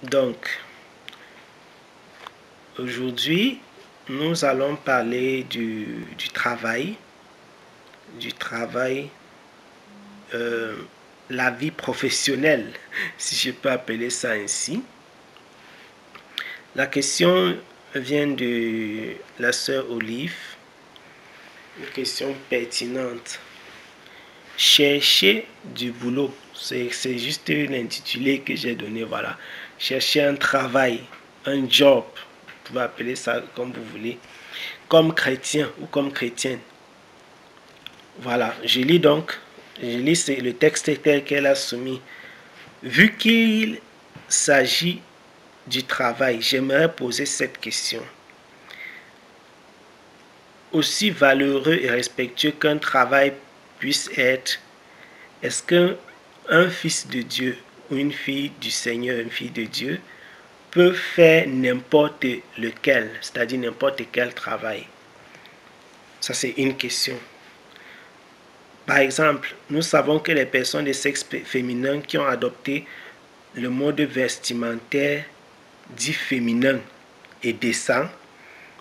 Donc, aujourd'hui, nous allons parler du travail, la vie professionnelle, si je peux appeler ça ainsi. La question vient de la sœur Olive, une question pertinente. Chercher du boulot, c'est juste l'intitulé que j'ai donné, voilà. Chercher un travail, un job, vous pouvez appeler ça comme vous voulez, comme chrétien ou comme chrétienne. Voilà, je lis le texte tel qu'elle a soumis. Vu qu'il s'agit du travail, j'aimerais poser cette question. Aussi valeureux et respectueux qu'un travail puisse être, est-ce qu'un fils de Dieu ou une fille du Seigneur, une fille de Dieu, peut faire n'importe lequel, c'est-à-dire n'importe quel travail? Ça, c'est une question. Par exemple, nous savons que les personnes de sexe féminin qui ont adopté le mode vestimentaire dit féminin et décent,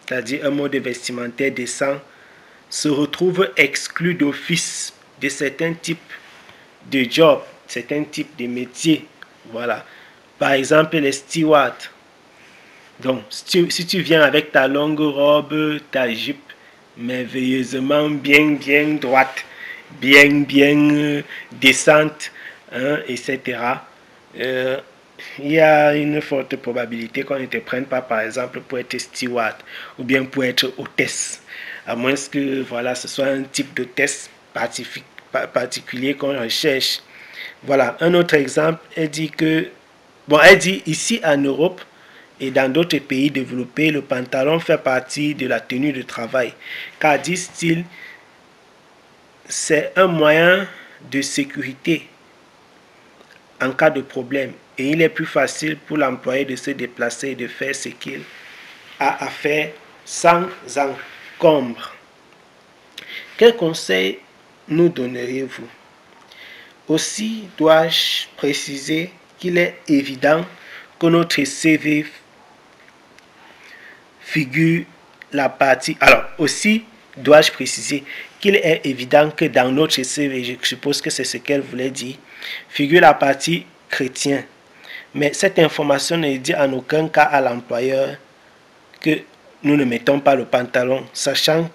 c'est-à-dire un mode vestimentaire décent, se retrouvent exclus d'office de certains types de jobs, certains types de métiers. Voilà. Par exemple, les stewards. Donc, si tu viens avec ta longue robe, ta jupe merveilleusement bien droite, bien décente, hein, etc., il y a une forte probabilité qu'on ne te prenne pas, par exemple, pour être steward ou bien pour être hôtesse. À moins que voilà, ce soit un type d'hôtesse particulier qu'on recherche. Voilà, un autre exemple, elle dit ici en Europe et dans d'autres pays développés, le pantalon fait partie de la tenue de travail. Car, disent-ils, c'est un moyen de sécurité en cas de problème. Et il est plus facile pour l'employé de se déplacer et de faire ce qu'il a à faire sans encombre. Quel conseil nous donneriez-vous? Aussi, dois-je préciser qu'il est évident que notre CV figure la partie... Alors, aussi, dois-je préciser qu'il est évident que dans notre CV, je suppose que c'est ce qu'elle voulait dire, figure la partie chrétien. Mais cette information ne dit en aucun cas à l'employeur que nous ne mettons pas le pantalon, sachant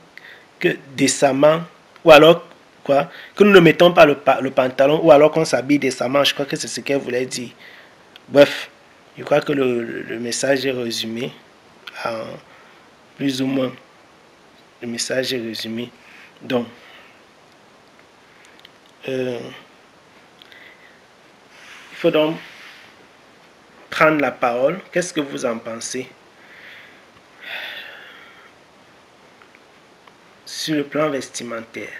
que décemment, ou alors quoi, que nous ne mettons pas le pantalon, ou alors qu'on s'habille décemment. Je crois que c'est ce qu'elle voulait dire. Bref, je crois que le message est résumé, plus ou moins. Le message est résumé. Donc, il faut donc prendre la parole. Qu'est-ce que vous en pensez? Sur le plan vestimentaire,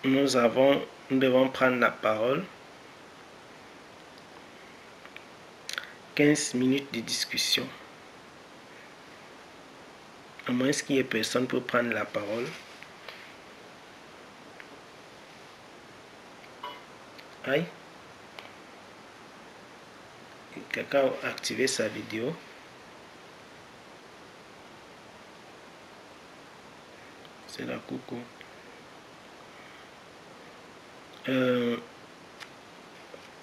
nous devons prendre la parole. 15 minutes de discussion. À moins qu'il y ait personne pour prendre la parole. Aïe. Quelqu'un a activé sa vidéo. C'est la coucou.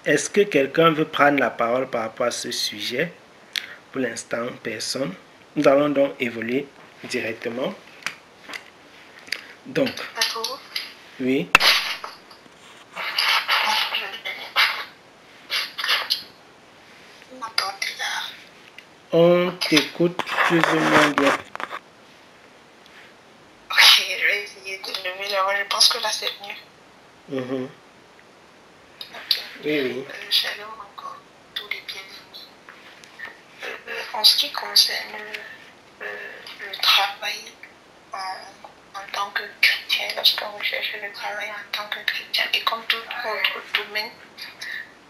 Est-ce que quelqu'un veut prendre la parole par rapport à ce sujet? Pour l'instant, personne. Nous allons donc évoluer directement. Donc, oui. On t'écoute plus ou moins bien. Ok, je vais essayer de lever la voix. Je pense que là c'est mieux. Ok. Oui. Shalom encore, tous les bienvenus. En ce qui concerne le travail en tant que chrétien, lorsqu'on recherche le travail en tant que chrétien, et comme tout autre domaine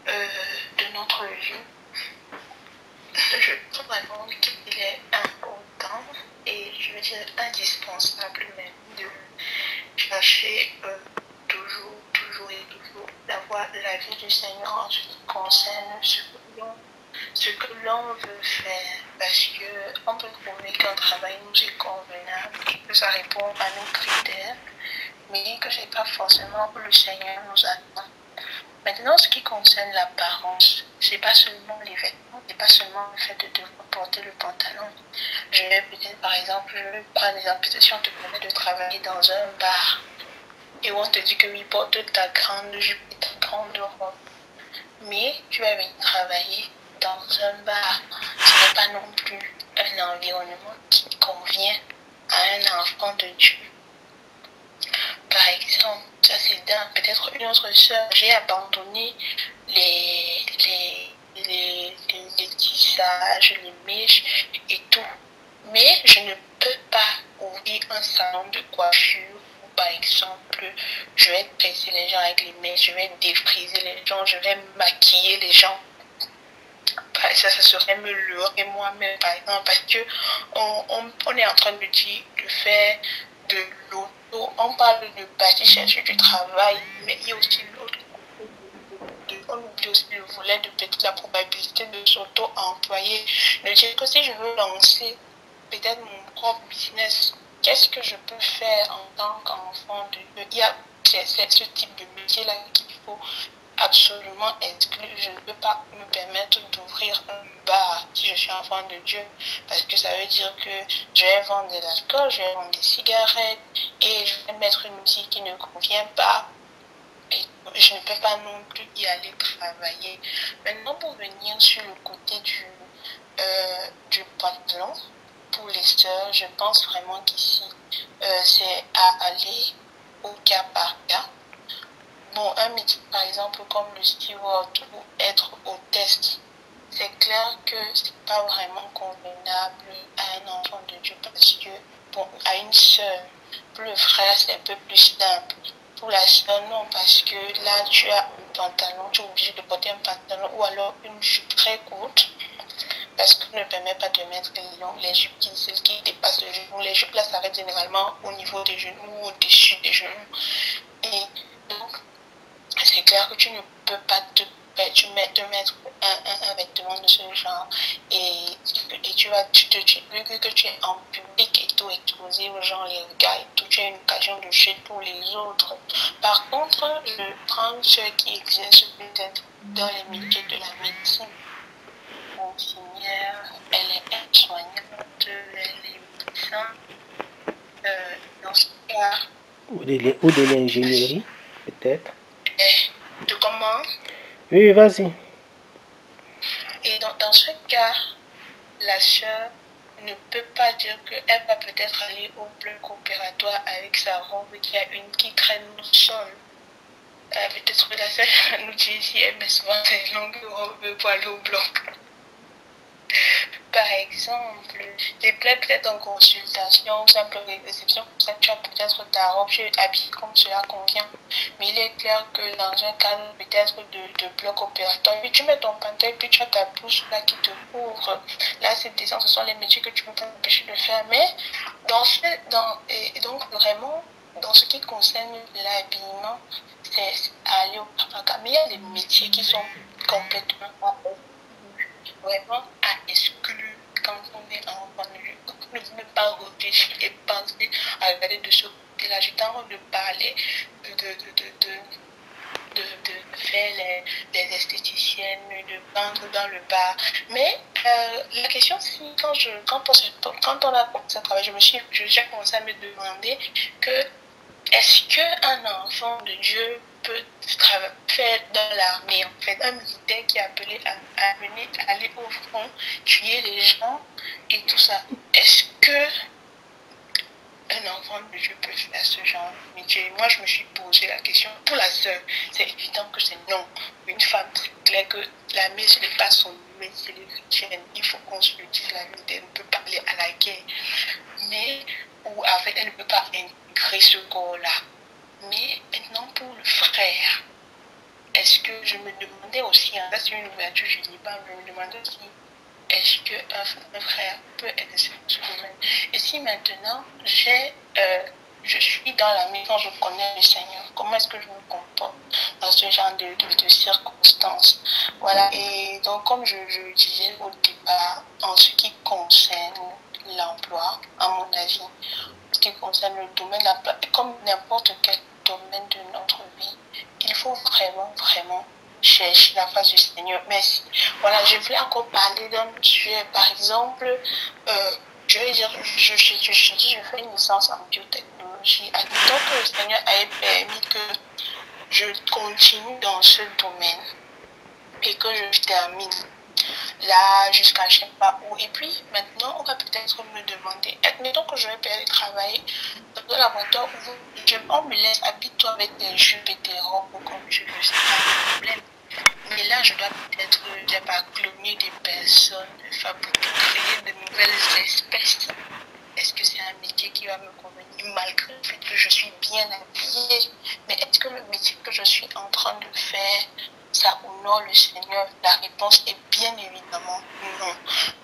de notre vie, je trouve vraiment qu'il est important et je veux dire indispensable même de chercher toujours d'avoir fois la vie du Seigneur en ce qui concerne ce que l'on veut faire, parce qu'on peut trouver qu'un travail nous est convenable et que ça répond à nos critères, mais que ce n'est pas forcément où le Seigneur nous attend. Maintenant, ce qui concerne l'apparence, c'est pas seulement les vêtements, c'est pas seulement le fait de devoir porter le pantalon. Je vais peut-être, par exemple, je vais prendre l'exemple, peut-être si on te permet de travailler dans un bar et où on te dit que oui, porte ta grande jupe et ta grande robe, mais tu vas venir travailler dans un bar, ce n'est pas non plus un environnement qui convient à un enfant de Dieu. Par exemple, ça c'est d'un, peut-être une autre sœur, j'ai abandonné les tissages, les mèches et tout. Mais je ne peux pas ouvrir un salon de coiffure où, par exemple, je vais tresser les gens avec les mèches, je vais défriser les gens, je vais maquiller les gens. Ça serait me leurrer moi-même, par exemple, parce que on est en train de dire de faire de l'auto. On parle de partir chercher du travail, mais il y a aussi l'autre côté. On oublie aussi le volet de peut-être la probabilité de s'auto-employer. De dire que si je veux lancer peut-être mon propre business, qu'est-ce que je peux faire en tant qu'enfant de Dieu? Il y a ce type de métier-là qu'il faut absolument exclu. Je ne peux pas me permettre d'ouvrir un bar si je suis enfant de Dieu, parce que ça veut dire que je vais vendre de l'alcool, je vais vendre des cigarettes et je vais mettre une musique qui ne convient pas et je ne peux pas non plus y aller travailler. Maintenant, pour venir sur le côté du pantalon, pour les sœurs, je pense vraiment qu'ici c'est à aller au cas par cas. Bon, un métier par exemple comme le steward ou être hôtesse, c'est clair que c'est pas vraiment convenable à un enfant de Dieu, parce que, bon, à une sœur, pour le frère c'est un peu plus simple. Pour la sœur, non, parce que là tu as un pantalon, tu es obligé de porter un pantalon ou alors une jupe très courte, parce qu'on ne permet pas de mettre les jupes qui dépassent le genou. Les jupes là s'arrêtent généralement au niveau des genoux ou au-dessus des genoux. Et donc, c'est clair que tu ne peux pas te mettre un vêtement de ce genre et vu que tu es en public et tout exposé aux gens, les regards et tout, tu as une occasion de chez tous les autres. Par contre, je prends ceux qui exercent peut-être dans les métiers de la médecine. Infirmière, elle est aide-soignante, elle est médecin. Dans ce cas... Ou de l'ingénierie, peut-être. De comment? Oui, vas-y. Et dans ce cas, la sœur ne peut pas dire qu'elle va peut-être aller au bloc opératoire avec sa robe qui traîne au sol. Peut-être que la sœur nous dit ici, elle met souvent ses longues robes pour aller au bloc. Par exemple, des plaies peut-être en consultation, simple réception, comme ça tu as peut-être ta robe, tu es habillée comme cela convient. Mais il est clair que dans un cadre peut-être de bloc opératoire, puis tu mets ton pantalon, puis tu as ta blouse là qui te couvre. Là, ce sont les métiers que tu peux t'empêcher de faire. Mais et donc vraiment, dans ce qui concerne l'habillement, c'est aller au travail. Mais il y a des métiers qui sont complètement vraiment à exclure quand on est enfant de Dieu. On ne peut pas réfléchir et penser à regarder de ce côté-là. J'ai envie de parler, de faire les esthéticiennes, de vendre dans le bar. Mais la question, c'est quand on a commencé à travailler, j'ai commencé à me demander que est-ce qu'un enfant de Dieu peut faire dans l'armée, en fait, un militaire qui est appelé à aller au front, tuer les gens et tout ça. Est-ce que un enfant de Dieu peut faire ce genre de métier? Moi, je me suis posé la question. Pour la sœur, c'est évident que c'est non. Une femme, c'est clair que l'armée, ce n'est pas son métier, c'est les chrétiennes. Il faut qu'on se le dise, la vérité. Elle ne peut pas aller à la guerre. Mais, ou avec, elle ne peut pas intégrer ce corps-là. Mais maintenant, pour le frère, est-ce que je me demandais aussi, là c'est une ouverture, je ne dis pas, je me demandais aussi, est-ce qu'un frère peut exercer ce domaine? Et si maintenant j'ai je suis dans la maison, je connais le Seigneur. Comment est-ce que je me comporte dans ce genre de circonstances? Voilà, et donc comme je disais au départ, en ce qui concerne l'emploi, à mon avis, en ce qui concerne le domaine de l'emploi, comme n'importe quel domaine de notre vie, il faut vraiment, vraiment chercher la face du Seigneur. Merci. Voilà, je voulais encore parler d'un sujet, par exemple, je vais dire, je fais une licence en biotechnologie. Admettons que le Seigneur ait permis que je continue dans ce domaine et que je termine là jusqu'à je sais pas où. Et puis maintenant, on va peut-être me demander, admettons que je vais peut-être travailler dans un laboratoire où on me laisse habite-toi avec des jupes et des robes comme tu veux, c'est pas un problème. Mais là, je dois peut-être, je sais pas, cloner des personnes, fabriquer, créer de nouvelles espèces. Est-ce que c'est un métier qui va me convenir malgré le fait que je suis bien habillée? Mais est-ce que le métier que je suis en train de faire, ça honore le Seigneur? La réponse est bien évidemment non.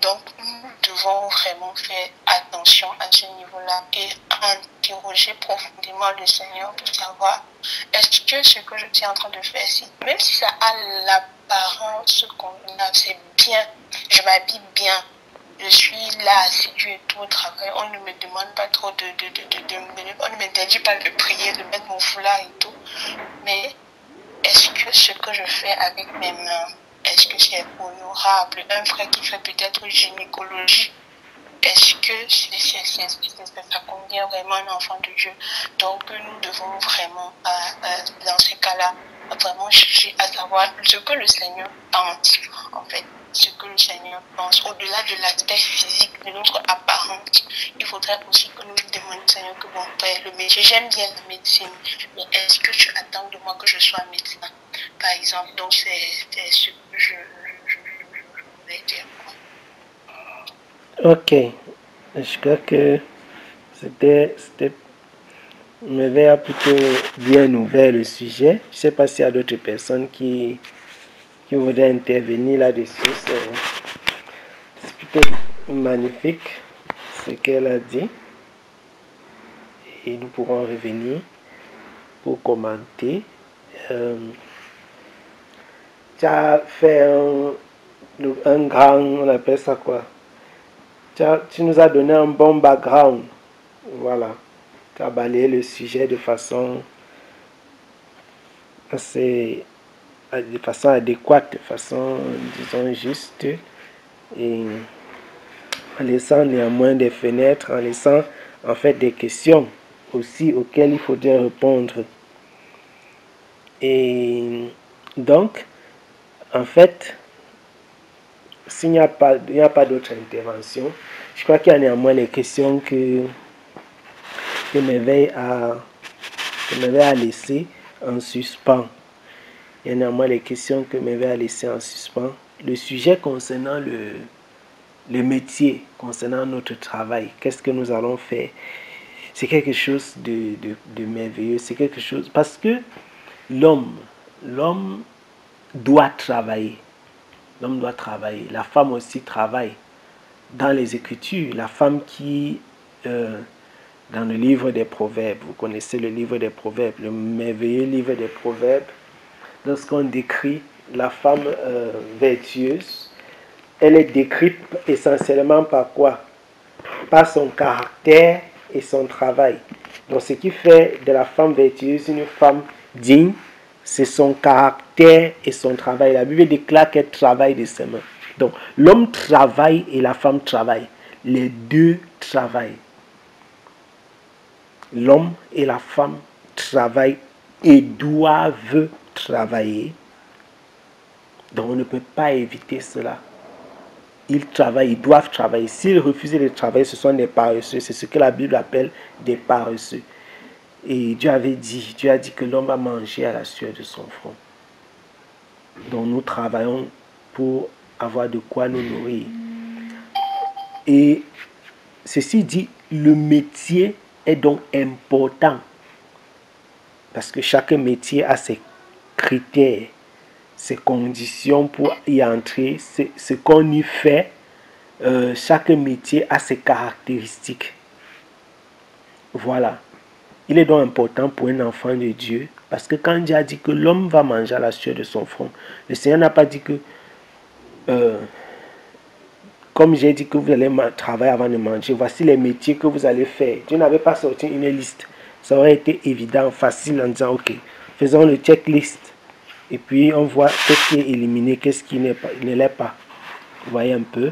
Donc, nous devons vraiment faire attention à ce niveau-là et interroger profondément le Seigneur pour savoir est-ce que ce que je suis en train de faire, même si ça a l'apparence convenable, c'est bien, je m'habille bien, je suis là assidue et tout au travail, on ne me demande pas trop on ne m'interdit pas de prier, de mettre mon foulard et tout. Mais est-ce que ce que je fais avec mes mains, est-ce que c'est honorable? Un frère qui fait peut-être gynécologie, est-ce que ça convient vraiment un enfant de Dieu? Donc nous devons vraiment, dans ces cas-là, vraiment chercher à savoir ce que le Seigneur pense, en fait. Ce que le Seigneur pense, au-delà de l'aspect physique de notre apparence, il faudrait aussi que nous demandions au Seigneur que bon père, le métier, j'aime bien la médecine, mais est-ce que tu attends de moi que je sois médecin, par exemple? Donc c'est ce que je voulais dire. Ok, je crois que c'était Merveille a plutôt bien ouvert le sujet. Je ne sais pas s'il y a d'autres personnes qui voudraient intervenir là-dessus. C'est peut-être magnifique ce qu'elle a dit. Et nous pourrons revenir pour commenter. Tu as fait un grand, on appelle ça quoi? Tu nous as donné un bon background. Voilà. Tu as balayé le sujet de façon adéquate, de façon, disons, juste, et en laissant néanmoins des fenêtres, en laissant en fait des questions aussi auxquelles il faudrait répondre. Et donc, en fait, s'il n'y a pas d'autres interventions, je crois qu'il y a néanmoins les questions que Merveille a laissées en suspens. Il y a néanmoins les questions que Merveille a laissées en suspens. Le sujet concernant le métier, concernant notre travail, qu'est-ce que nous allons faire? C'est quelque chose de merveilleux. C'est quelque chose... Parce que l'homme doit travailler. L'homme doit travailler. La femme aussi travaille. Dans les Écritures, la femme qui... dans le livre des Proverbes, vous connaissez le livre des Proverbes, le merveilleux livre des Proverbes, lorsqu'on décrit la femme vertueuse, elle est décrite essentiellement par quoi? Par son caractère et son travail. Donc ce qui fait de la femme vertueuse une femme digne, c'est son caractère et son travail. La Bible déclare qu'elle travaille de ses mains. Donc l'homme travaille et la femme travaille. Les deux travaillent. L'homme et la femme travaillent et doivent travailler. Donc on ne peut pas éviter cela. Ils travaillent, ils doivent travailler. S'ils refusent de travailler, ce sont des paresseux. C'est ce que la Bible appelle des paresseux. Et Dieu a dit que l'homme a mangé à la sueur de son front. Donc nous travaillons pour avoir de quoi nous nourrir. Et ceci dit, le métier est donc important. Parce que chaque métier a ses critères, ses conditions pour y entrer, ce qu'on y fait. Chaque métier a ses caractéristiques. Voilà. Il est donc important pour un enfant de Dieu, parce que quand Dieu a dit que l'homme va manger à la sueur de son front, le Seigneur n'a pas dit que, comme j'ai dit que vous allez travailler avant de manger, voici les métiers que vous allez faire. Dieu n'avait pas sorti une liste. Ça aurait été évident, facile en disant, ok, faisons le checklist. Et puis on voit qu'est-ce qui est éliminé, qu'est-ce qui ne l'est pas. Vous voyez un peu,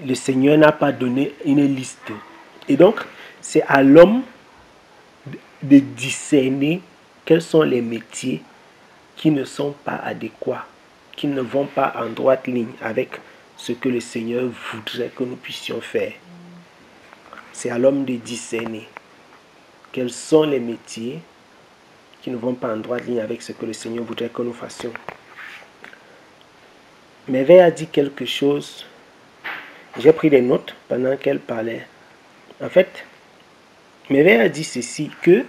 le Seigneur n'a pas donné une liste. Et donc, c'est à l'homme de discerner quels sont les métiers qui ne sont pas adéquats, qui ne vont pas en droite ligne avec ce que le Seigneur voudrait que nous puissions faire. C'est à l'homme de discerner quels sont les métiers qui ne vont pas en droite ligne avec ce que le Seigneur voudrait que nous fassions. Merveille a dit quelque chose. J'ai pris des notes pendant qu'elle parlait. En fait, Merveille a dit ceci, que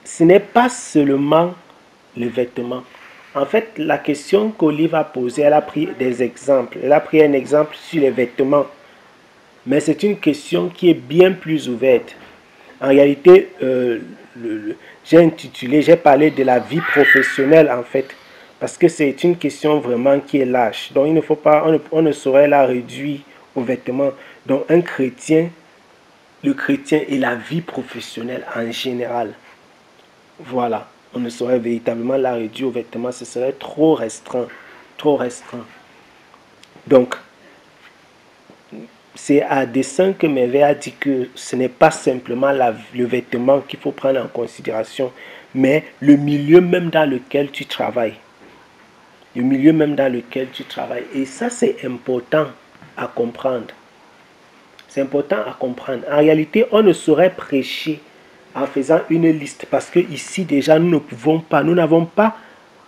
ce n'est pas seulement le vêtement. En fait, la question qu'Olive a posée, elle a pris des exemples. Elle a pris un exemple sur les vêtements. Mais c'est une question qui est bien plus ouverte. En réalité, j'ai parlé de la vie professionnelle en fait. Parce que c'est une question vraiment qui est large. Donc il ne faut pas, on ne saurait la réduire aux vêtements. Donc un chrétien, le chrétien et la vie professionnelle en général. Voilà. On ne saurait véritablement la réduire aux vêtements. Ce serait trop restreint. Trop restreint. Donc, c'est à dessein que Merveille a dit que ce n'est pas simplement le vêtement qu'il faut prendre en considération, mais le milieu même dans lequel tu travailles. Le milieu même dans lequel tu travailles. Et ça, c'est important à comprendre. C'est important à comprendre. En réalité, on ne saurait prêcher en faisant une liste, parce que ici déjà nous ne pouvons pas, nous n'avons pas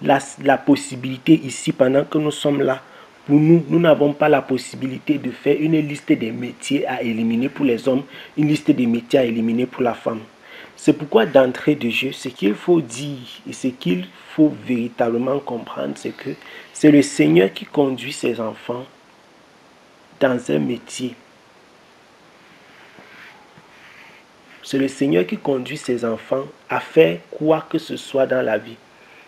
la possibilité ici pendant que nous sommes là. Pour nous n'avons pas la possibilité de faire une liste des métiers à éliminer pour les hommes, une liste des métiers à éliminer pour la femme. C'est pourquoi d'entrée de jeu, ce qu'il faut dire et ce qu'il faut véritablement comprendre, c'est que c'est le Seigneur qui conduit ses enfants dans un métier. C'est le Seigneur qui conduit ses enfants à faire quoi que ce soit dans la vie.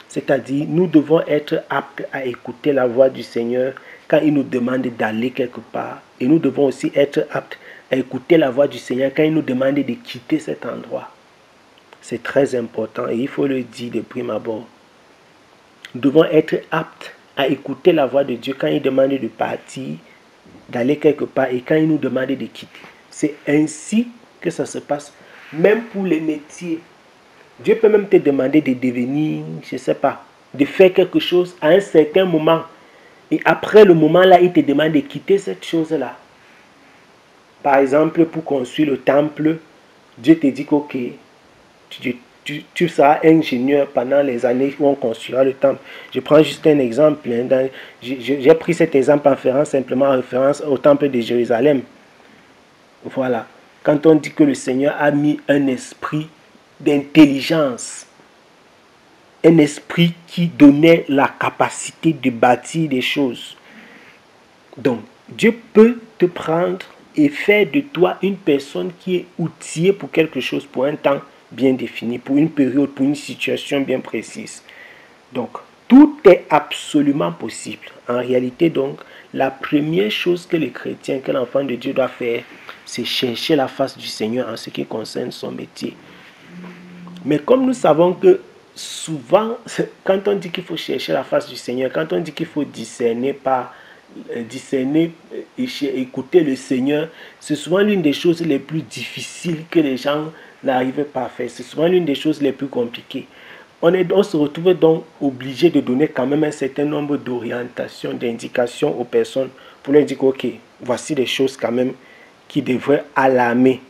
C'est-à-dire, nous devons être aptes à écouter la voix du Seigneur quand il nous demande d'aller quelque part. Et nous devons aussi être aptes à écouter la voix du Seigneur quand il nous demande de quitter cet endroit. C'est très important et il faut le dire de prime abord. Nous devons être aptes à écouter la voix de Dieu quand il demande de partir, d'aller quelque part et quand il nous demande de quitter. C'est ainsi que ça se passe, même pour les métiers. Dieu peut même te demander de devenir, je ne sais pas, de faire quelque chose à un certain moment. Et après le moment-là, il te demande de quitter cette chose-là. Par exemple, pour construire le temple, Dieu te dit que ok, tu seras ingénieur pendant les années où on construira le temple. Je prends juste un exemple. J'ai pris cet exemple en faisant simplement référence au temple de Jérusalem. Voilà. Quand on dit que le Seigneur a mis un esprit d'intelligence, un esprit qui donnait la capacité de bâtir des choses. Donc, Dieu peut te prendre et faire de toi une personne qui est outillée pour quelque chose, pour un temps bien défini, pour une période, pour une situation bien précise. Donc, tout est absolument possible. En réalité, donc, la première chose que le chrétien, que l'enfant de Dieu doit faire, c'est chercher la face du Seigneur en ce qui concerne son métier. Mais comme nous savons que souvent, quand on dit qu'il faut chercher la face du Seigneur, quand on dit qu'il faut discerner, écouter le Seigneur, c'est souvent l'une des choses les plus difficiles que les gens n'arrivent pas à faire. C'est souvent l'une des choses les plus compliquées. On se retrouve donc obligé de donner quand même un certain nombre d'orientations, d'indications aux personnes pour leur dire ok, voici des choses quand même qui devraient alarmer.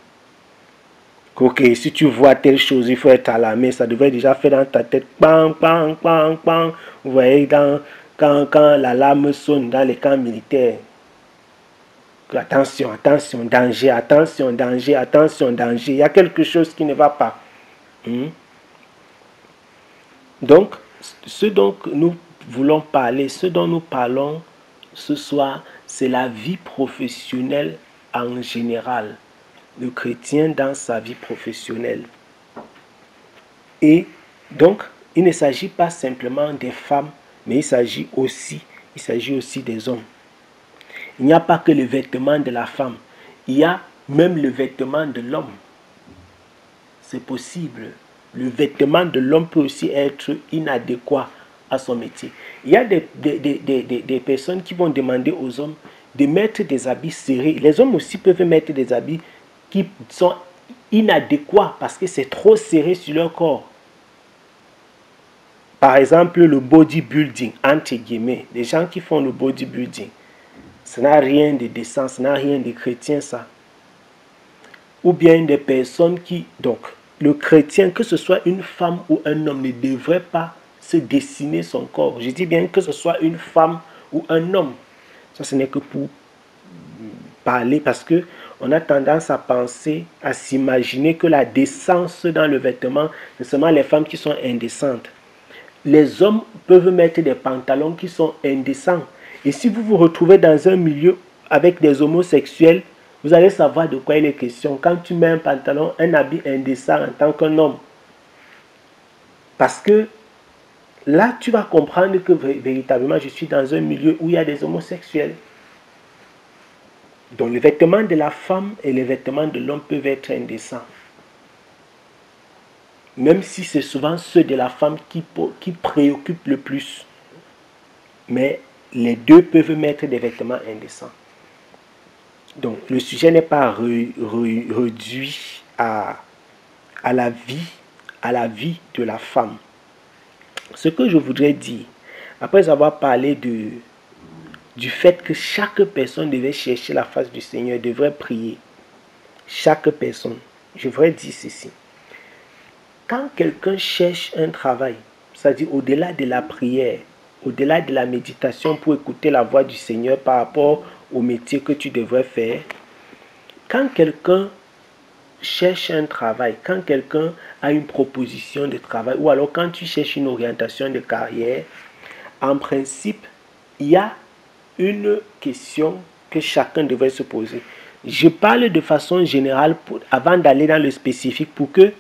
Ok, si tu vois telle chose, il faut être alarmé. Ça devrait déjà faire dans ta tête. Bang, bang, bang, bang. Vous voyez, quand l'alarme sonne dans les camps militaires. Attention, attention, danger, attention, danger, attention, danger. Il y a quelque chose qui ne va pas. Donc, ce dont nous voulons parler, ce dont nous parlons ce soir, c'est la vie professionnelle en général. Le chrétien dans sa vie professionnelle. Et donc, il ne s'agit pas simplement des femmes, mais il s'agit aussi des hommes. Il n'y a pas que le vêtement de la femme, il y a même le vêtement de l'homme. C'est possible. Le vêtement de l'homme peut aussi être inadéquat à son métier. Il y a des personnes qui vont demander aux hommes de mettre des habits serrés. Les hommes aussi peuvent mettre des habits qui sont inadéquats parce que c'est trop serré sur leur corps. Par exemple, le bodybuilding, entre guillemets, les gens qui font le bodybuilding, ça n'a rien de décent, ça n'a rien de chrétien, ça. Ou bien des personnes qui, donc, le chrétien, que ce soit une femme ou un homme, ne devrait pas se dessiner son corps. Je dis bien que ce soit une femme ou un homme. Ça, ce n'est que pour parler parce que on a tendance à penser, à s'imaginer que la décence dans le vêtement, c'est seulement les femmes qui sont indécentes. Les hommes peuvent mettre des pantalons qui sont indécents. Et si vous vous retrouvez dans un milieu avec des homosexuels, vous allez savoir de quoi il est question. Quand tu mets un pantalon, un habit indécent en tant qu'un homme. Parce que là, tu vas comprendre que véritablement, je suis dans un milieu où il y a des homosexuels. Donc, les vêtements de la femme et les vêtements de l'homme peuvent être indécents. Même si c'est souvent ceux de la femme qui préoccupent le plus. Mais les deux peuvent mettre des vêtements indécents. Donc, le sujet n'est pas réduit à la vie de la femme. Ce que je voudrais dire, après avoir parlé du fait que chaque personne devait chercher la face du Seigneur, devrait prier. Chaque personne. Je voudrais dire ceci. Quand quelqu'un cherche un travail, c'est-à-dire au-delà de la prière, au-delà de la méditation pour écouter la voix du Seigneur par rapport au métier que tu devrais faire, quand quelqu'un cherche un travail, quand quelqu'un a une proposition de travail, ou alors quand tu cherches une orientation de carrière, en principe, il y a une question que chacun devrait se poser. Je parle de façon générale avant d'aller dans le spécifique pour que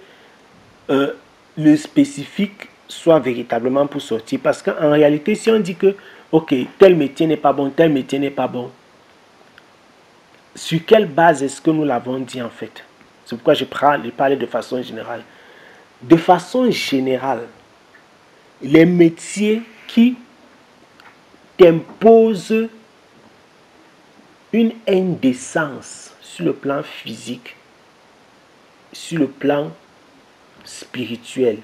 le spécifique soit véritablement pour sortir. Parce qu'en réalité, si on dit que, ok, tel métier n'est pas bon, tel métier n'est pas bon, sur quelle base est-ce que nous l'avons dit en fait? C'est pourquoi je parle de façon générale. De façon générale, les métiers qui t'imposent une indécence sur le plan physique, sur le plan spirituel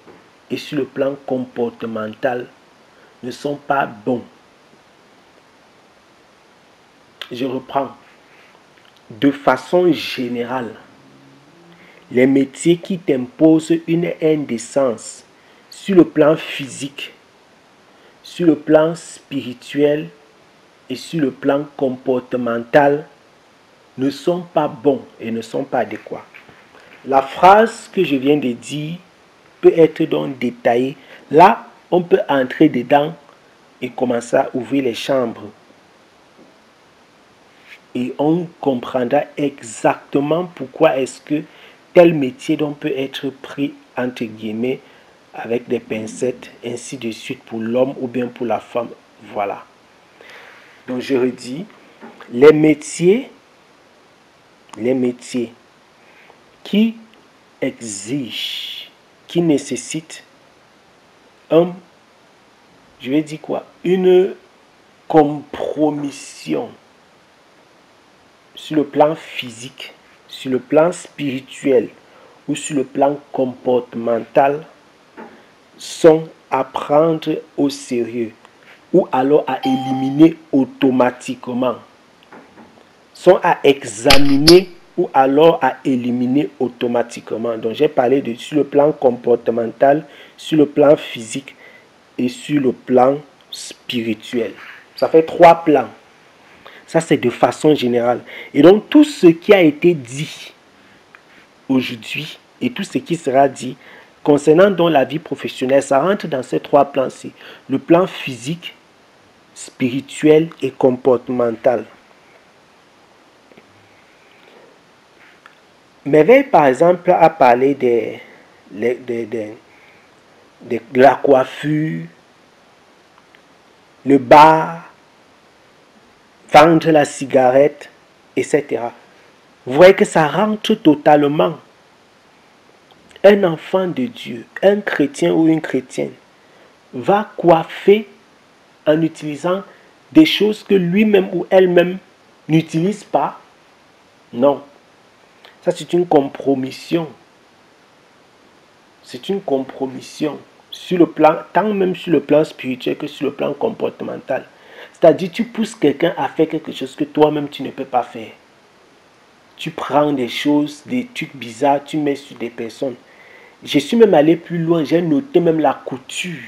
et sur le plan comportemental ne sont pas bons. Je reprends. De façon générale, les métiers qui t'imposent une indécence sur le plan physique, sur le plan spirituel et sur le plan comportemental ne sont pas bons et ne sont pas adéquats. La phrase que je viens de dire peut être donc détaillée. Là, on peut entrer dedans et commencer à ouvrir les chambres. Et on comprendra exactement pourquoi est-ce que tel métier donc peut être pris entre guillemets avec des pincettes, ainsi de suite pour l'homme ou bien pour la femme. Voilà. Donc je redis, les métiers qui exigent, qui nécessitent une compromission sur le plan physique, sur le plan spirituel ou sur le plan comportemental sont à prendre au sérieux ou alors à éliminer automatiquement, sont à examiner ou alors à éliminer automatiquement. Donc j'ai parlé sur le plan comportemental, sur le plan physique et sur le plan spirituel. Ça fait 3 plans. Ça, c'est de façon générale. Et donc, tout ce qui a été dit aujourd'hui et tout ce qui sera dit concernant donc la vie professionnelle, ça rentre dans ces 3 plans-ci. Le plan physique, spirituel et comportemental. Merveille, par exemple, a parlé de la coiffure, le bar, vendre la cigarette, etc. Vous voyez que ça rentre totalement. Un enfant de Dieu, un chrétien ou une chrétienne, va coiffer en utilisant des choses que lui-même ou elle-même n'utilise pas. Non. Ça, c'est une compromission. C'est une compromission. Sur le plan, tant même sur le plan spirituel que sur le plan comportemental. C'est-à-dire, tu pousses quelqu'un à faire quelque chose que toi-même, tu ne peux pas faire. Tu prends des choses, des trucs bizarres, tu mets sur des personnes. Je suis même allé plus loin, j'ai noté même la couture.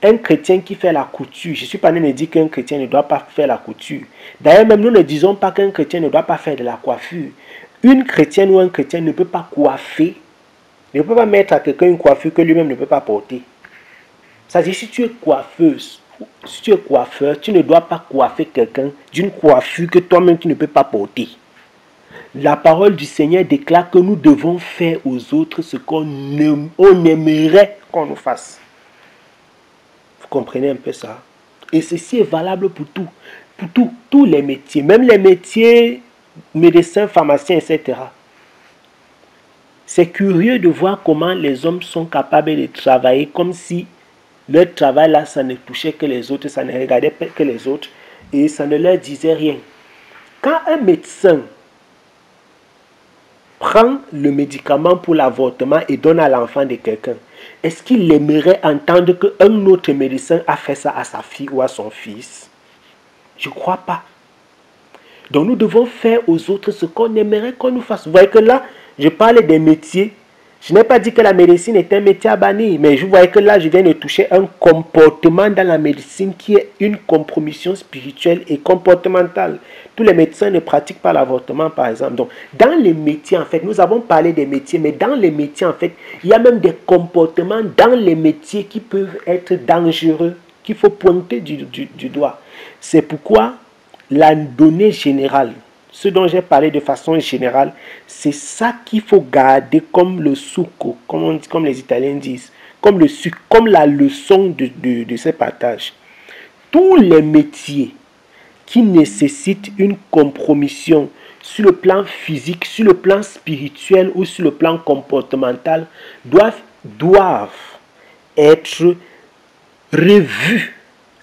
Un chrétien qui fait la couture, je ne suis pas allé dire qu'un chrétien ne doit pas faire la couture. D'ailleurs, même nous ne disons pas qu'un chrétien ne doit pas faire de la coiffure. Une chrétienne ou un chrétien ne peut pas coiffer, ne peut pas mettre à quelqu'un une coiffure que lui-même ne peut pas porter. C'est-à-dire, si tu es coiffeuse, si tu es coiffeur, tu ne dois pas coiffer quelqu'un d'une coiffure que toi-même tu ne peux pas porter. La parole du Seigneur déclare que nous devons faire aux autres ce qu'on aimerait qu'on nous fasse. Vous comprenez un peu ça? Et ceci est valable pour tout. Pour tous les métiers. Même les métiers médecins, pharmaciens, etc. C'est curieux de voir comment les hommes sont capables de travailler comme si leur travail là, ça ne touchait que les autres, ça ne regardait que les autres et ça ne leur disait rien. Quand un médecin prend le médicament pour l'avortement et donne à l'enfant de quelqu'un, est-ce qu'il aimerait entendre qu'un autre médecin a fait ça à sa fille ou à son fils? Je ne crois pas. Donc nous devons faire aux autres ce qu'on aimerait qu'on nous fasse. Vous voyez que là, je parle des métiers. Je n'ai pas dit que la médecine est un métier à bannir, mais je vois que là, je viens de toucher un comportement dans la médecine qui est une compromission spirituelle et comportementale. Tous les médecins ne pratiquent pas l'avortement, par exemple. Donc, dans les métiers, en fait, nous avons parlé des métiers, mais dans les métiers, en fait, il y a même des comportements dans les métiers qui peuvent être dangereux, qu'il faut pointer du doigt. C'est pourquoi la donnée générale, ce dont j'ai parlé de façon générale, c'est ça qu'il faut garder comme le succo, comme les Italiens disent, comme le sucre, comme la leçon de ce partage. Tous les métiers qui nécessitent une compromission sur le plan physique, sur le plan spirituel ou sur le plan comportemental doivent être revus,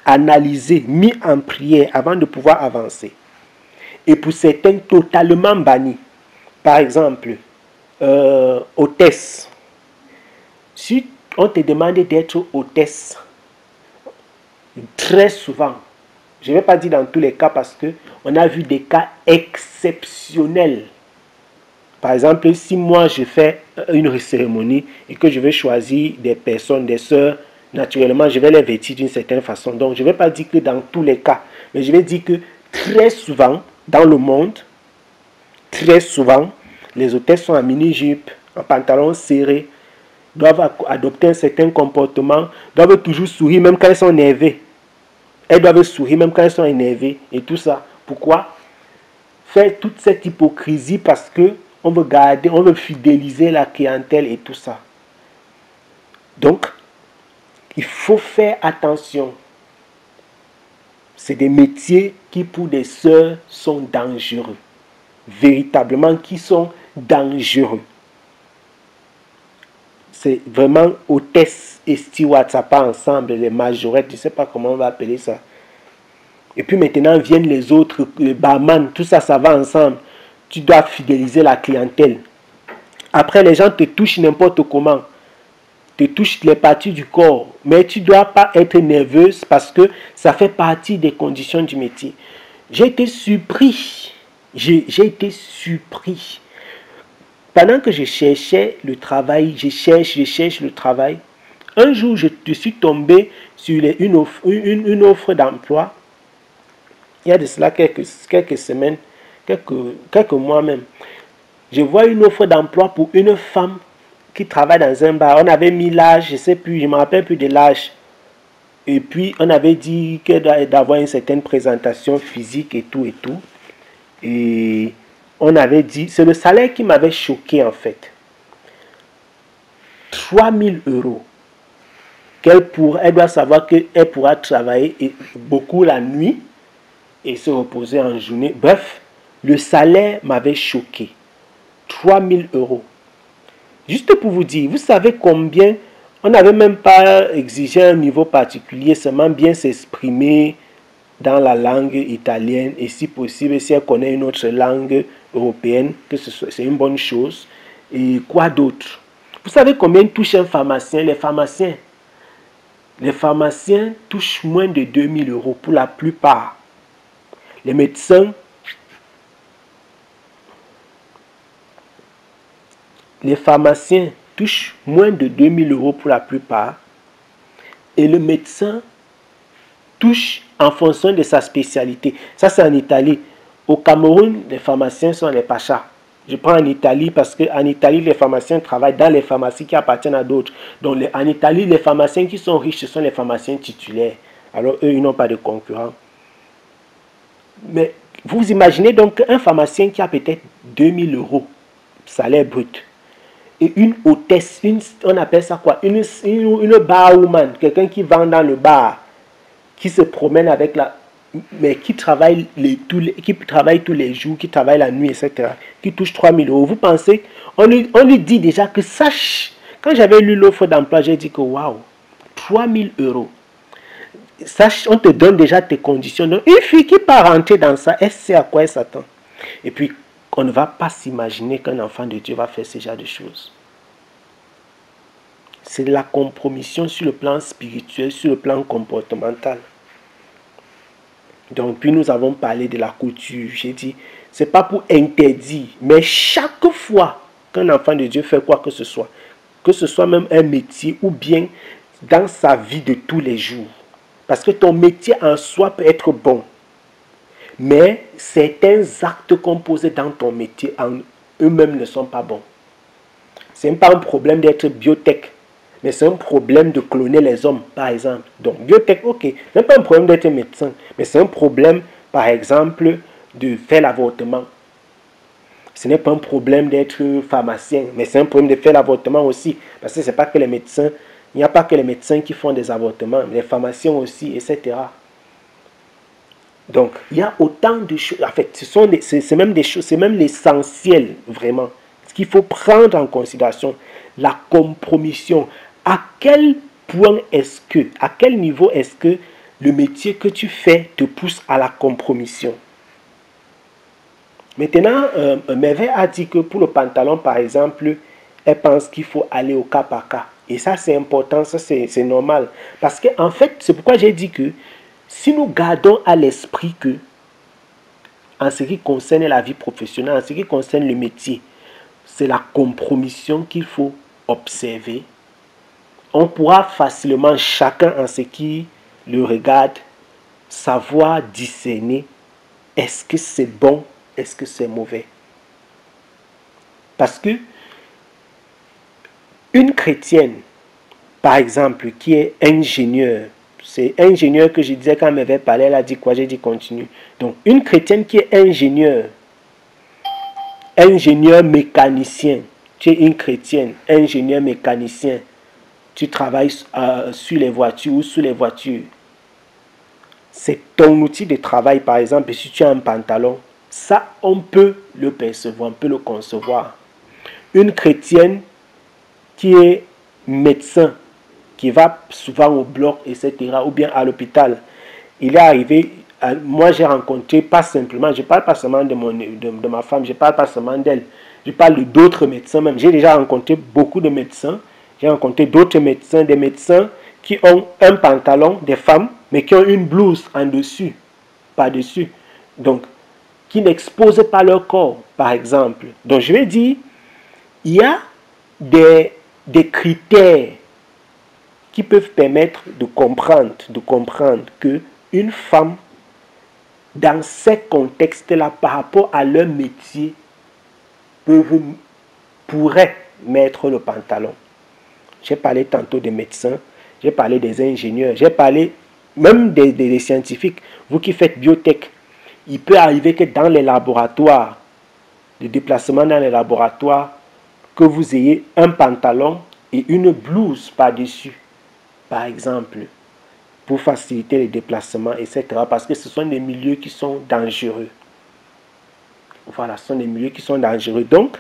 analysés, mis en prière avant de pouvoir avancer. Et pour certains, totalement bannis. Par exemple, hôtesse. Si on te demande d'être hôtesse, très souvent, je ne vais pas dire dans tous les cas parce qu'on a vu des cas exceptionnels. Par exemple, si moi je fais une cérémonie et que je vais choisir des personnes, des sœurs, naturellement je vais les vêtir d'une certaine façon. Donc je ne vais pas dire que dans tous les cas, mais je vais dire que très souvent, dans le monde, très souvent, les hôtesses sont en mini-jupe, en pantalon serré, doivent adopter un certain comportement, doivent toujours sourire même quand elles sont énervées. Elles doivent sourire même quand elles sont énervées et tout ça. Pourquoi? Faire toute cette hypocrisie parce que on veut garder, on veut fidéliser la clientèle et tout ça. Donc, il faut faire attention. C'est des métiers qui pour des sœurs sont dangereux. Véritablement qui sont dangereux. C'est vraiment hôtesse et steward, ça part ensemble, les majorettes, je ne sais pas comment on va appeler ça. Et puis maintenant viennent les autres, les barman, tout ça, ça va ensemble. Tu dois fidéliser la clientèle. Après, les gens te touchent n'importe comment. Te touchent les parties du corps. Mais tu ne dois pas être nerveuse parce que ça fait partie des conditions du métier. J'ai été surpris. J'ai été surpris. Pendant que je cherchais le travail, je cherche le travail. Un jour, je suis tombé sur une offre d'emploi. Il y a de cela quelques semaines, quelques mois même. Je vois une offre d'emploi pour une femme qui travaille dans un bar. On avait mis l'âge, je ne sais plus, je ne me rappelle plus de l'âge. Et puis, on avait dit qu'elle doit avoir une certaine présentation physique et tout et tout. Et on avait dit, c'est le salaire qui m'avait choqué en fait. 3 000 €. elle doit savoir qu'elle pourra travailler beaucoup la nuit et se reposer en journée. Bref, le salaire m'avait choqué. 3 000 euros. Juste pour vous dire, vous savez combien, on n'avait même pas exigé un niveau particulier, seulement bien s'exprimer dans la langue italienne et si possible, si elle connaît une autre langue européenne, que c'est une bonne chose. Et quoi d'autre? Vous savez combien touche un pharmacien? Les pharmaciens touchent moins de 2 000 euros pour la plupart. Les médecins, les pharmaciens touchent moins de 2 000 euros pour la plupart. Et le médecin touche en fonction de sa spécialité. Ça, c'est en Italie. Au Cameroun, les pharmaciens sont les pachas. Je prends en Italie parce qu'en Italie, les pharmaciens travaillent dans les pharmacies qui appartiennent à d'autres. Donc, en Italie, les pharmaciens qui sont riches, ce sont les pharmaciens titulaires. Alors, eux, ils n'ont pas de concurrents. Mais vous imaginez donc un pharmacien qui a peut-être 2 000 euros, salaire brut, et une hôtesse, on appelle ça quoi? Une barwoman, quelqu'un qui vend dans le bar, qui se promène avec mais qui travaille tous les jours, qui travaille la nuit, etc., qui touche 3 000 euros. Vous pensez, on lui dit déjà que sache, quand j'avais lu l'offre d'emploi, j'ai dit que waouh, 3 000 euros. Sache, on te donne déjà tes conditions. Donc, une fille qui part rentrer dans ça, elle sait à quoi elle s'attend. Et puis, on ne va pas s'imaginer qu'un enfant de Dieu va faire ce genre de choses. C'est de la compromission sur le plan spirituel, sur le plan comportemental. Donc, puis nous avons parlé de la couture. J'ai dit, c'est pas pour interdire, mais chaque fois qu'un enfant de Dieu fait quoi que ce soit même un métier ou bien dans sa vie de tous les jours, parce que ton métier en soi peut être bon, mais certains actes composés dans ton métier en eux-mêmes ne sont pas bons. Ce n'est pas un problème d'être biotech, mais c'est un problème de cloner les hommes, par exemple. Donc, biotech, ok, ce n'est pas un problème d'être médecin, mais c'est un problème, par exemple, de faire l'avortement. Ce n'est pas un problème d'être pharmacien, mais c'est un problème de faire l'avortement aussi. Parce que ce n'est pas que les médecins, il n'y a pas que les médecins qui font des avortements, les pharmaciens aussi, etc. Donc, il y a autant de choses. En fait, c'est même des choses, c'est même l'essentiel, vraiment. Ce qu'il faut prendre en considération, la compromission. À quel point à quel niveau est-ce que le métier que tu fais te pousse à la compromission? Maintenant, Merveille a dit que pour le pantalon, par exemple, elle pense qu'il faut aller au cas par cas. Et ça, c'est important, ça, c'est normal. Parce qu'en fait, c'est pourquoi j'ai dit que si nous gardons à l'esprit que, en ce qui concerne la vie professionnelle, en ce qui concerne le métier, c'est la compromission qu'il faut observer, on pourra facilement, chacun en ce qui le regarde, savoir discerner est-ce que c'est bon, est-ce que c'est mauvais. Parce que une chrétienne, par exemple, qui est ingénieure, c'est ingénieur que je disais quand elle m'avait parlé, elle a dit quoi? J'ai dit continue. Donc, une chrétienne qui est ingénieur mécanicien, tu es une chrétienne, ingénieur mécanicien, tu travailles sur les voitures ou sous les voitures. C'est ton outil de travail, par exemple, et si tu as un pantalon, ça, on peut le percevoir, on peut le concevoir. Une chrétienne qui est médecin, qui va souvent au bloc, etc., ou bien à l'hôpital, il est arrivé, moi j'ai rencontré, pas simplement, je ne parle pas seulement de ma femme, je ne parle pas seulement d'elle, je parle d'autres médecins même. J'ai déjà rencontré beaucoup de médecins, j'ai rencontré d'autres médecins, des médecins qui ont un pantalon, des femmes, mais qui ont une blouse en dessus, par-dessus. Donc, qui n'exposent pas leur corps, par exemple. Donc, je vais dire, il y a des critères qui peuvent permettre de comprendre que une femme, dans ces contextes-là, par rapport à leur métier, pourrait mettre le pantalon. J'ai parlé tantôt des médecins, j'ai parlé des ingénieurs, j'ai parlé même des scientifiques. Vous qui faites biotech, il peut arriver que dans les laboratoires, le déplacement dans les laboratoires, que vous ayez un pantalon et une blouse par-dessus. par exemple, pour faciliter les déplacements, etc. Parce que ce sont des milieux qui sont dangereux. Voilà, ce sont des milieux qui sont dangereux. Donc,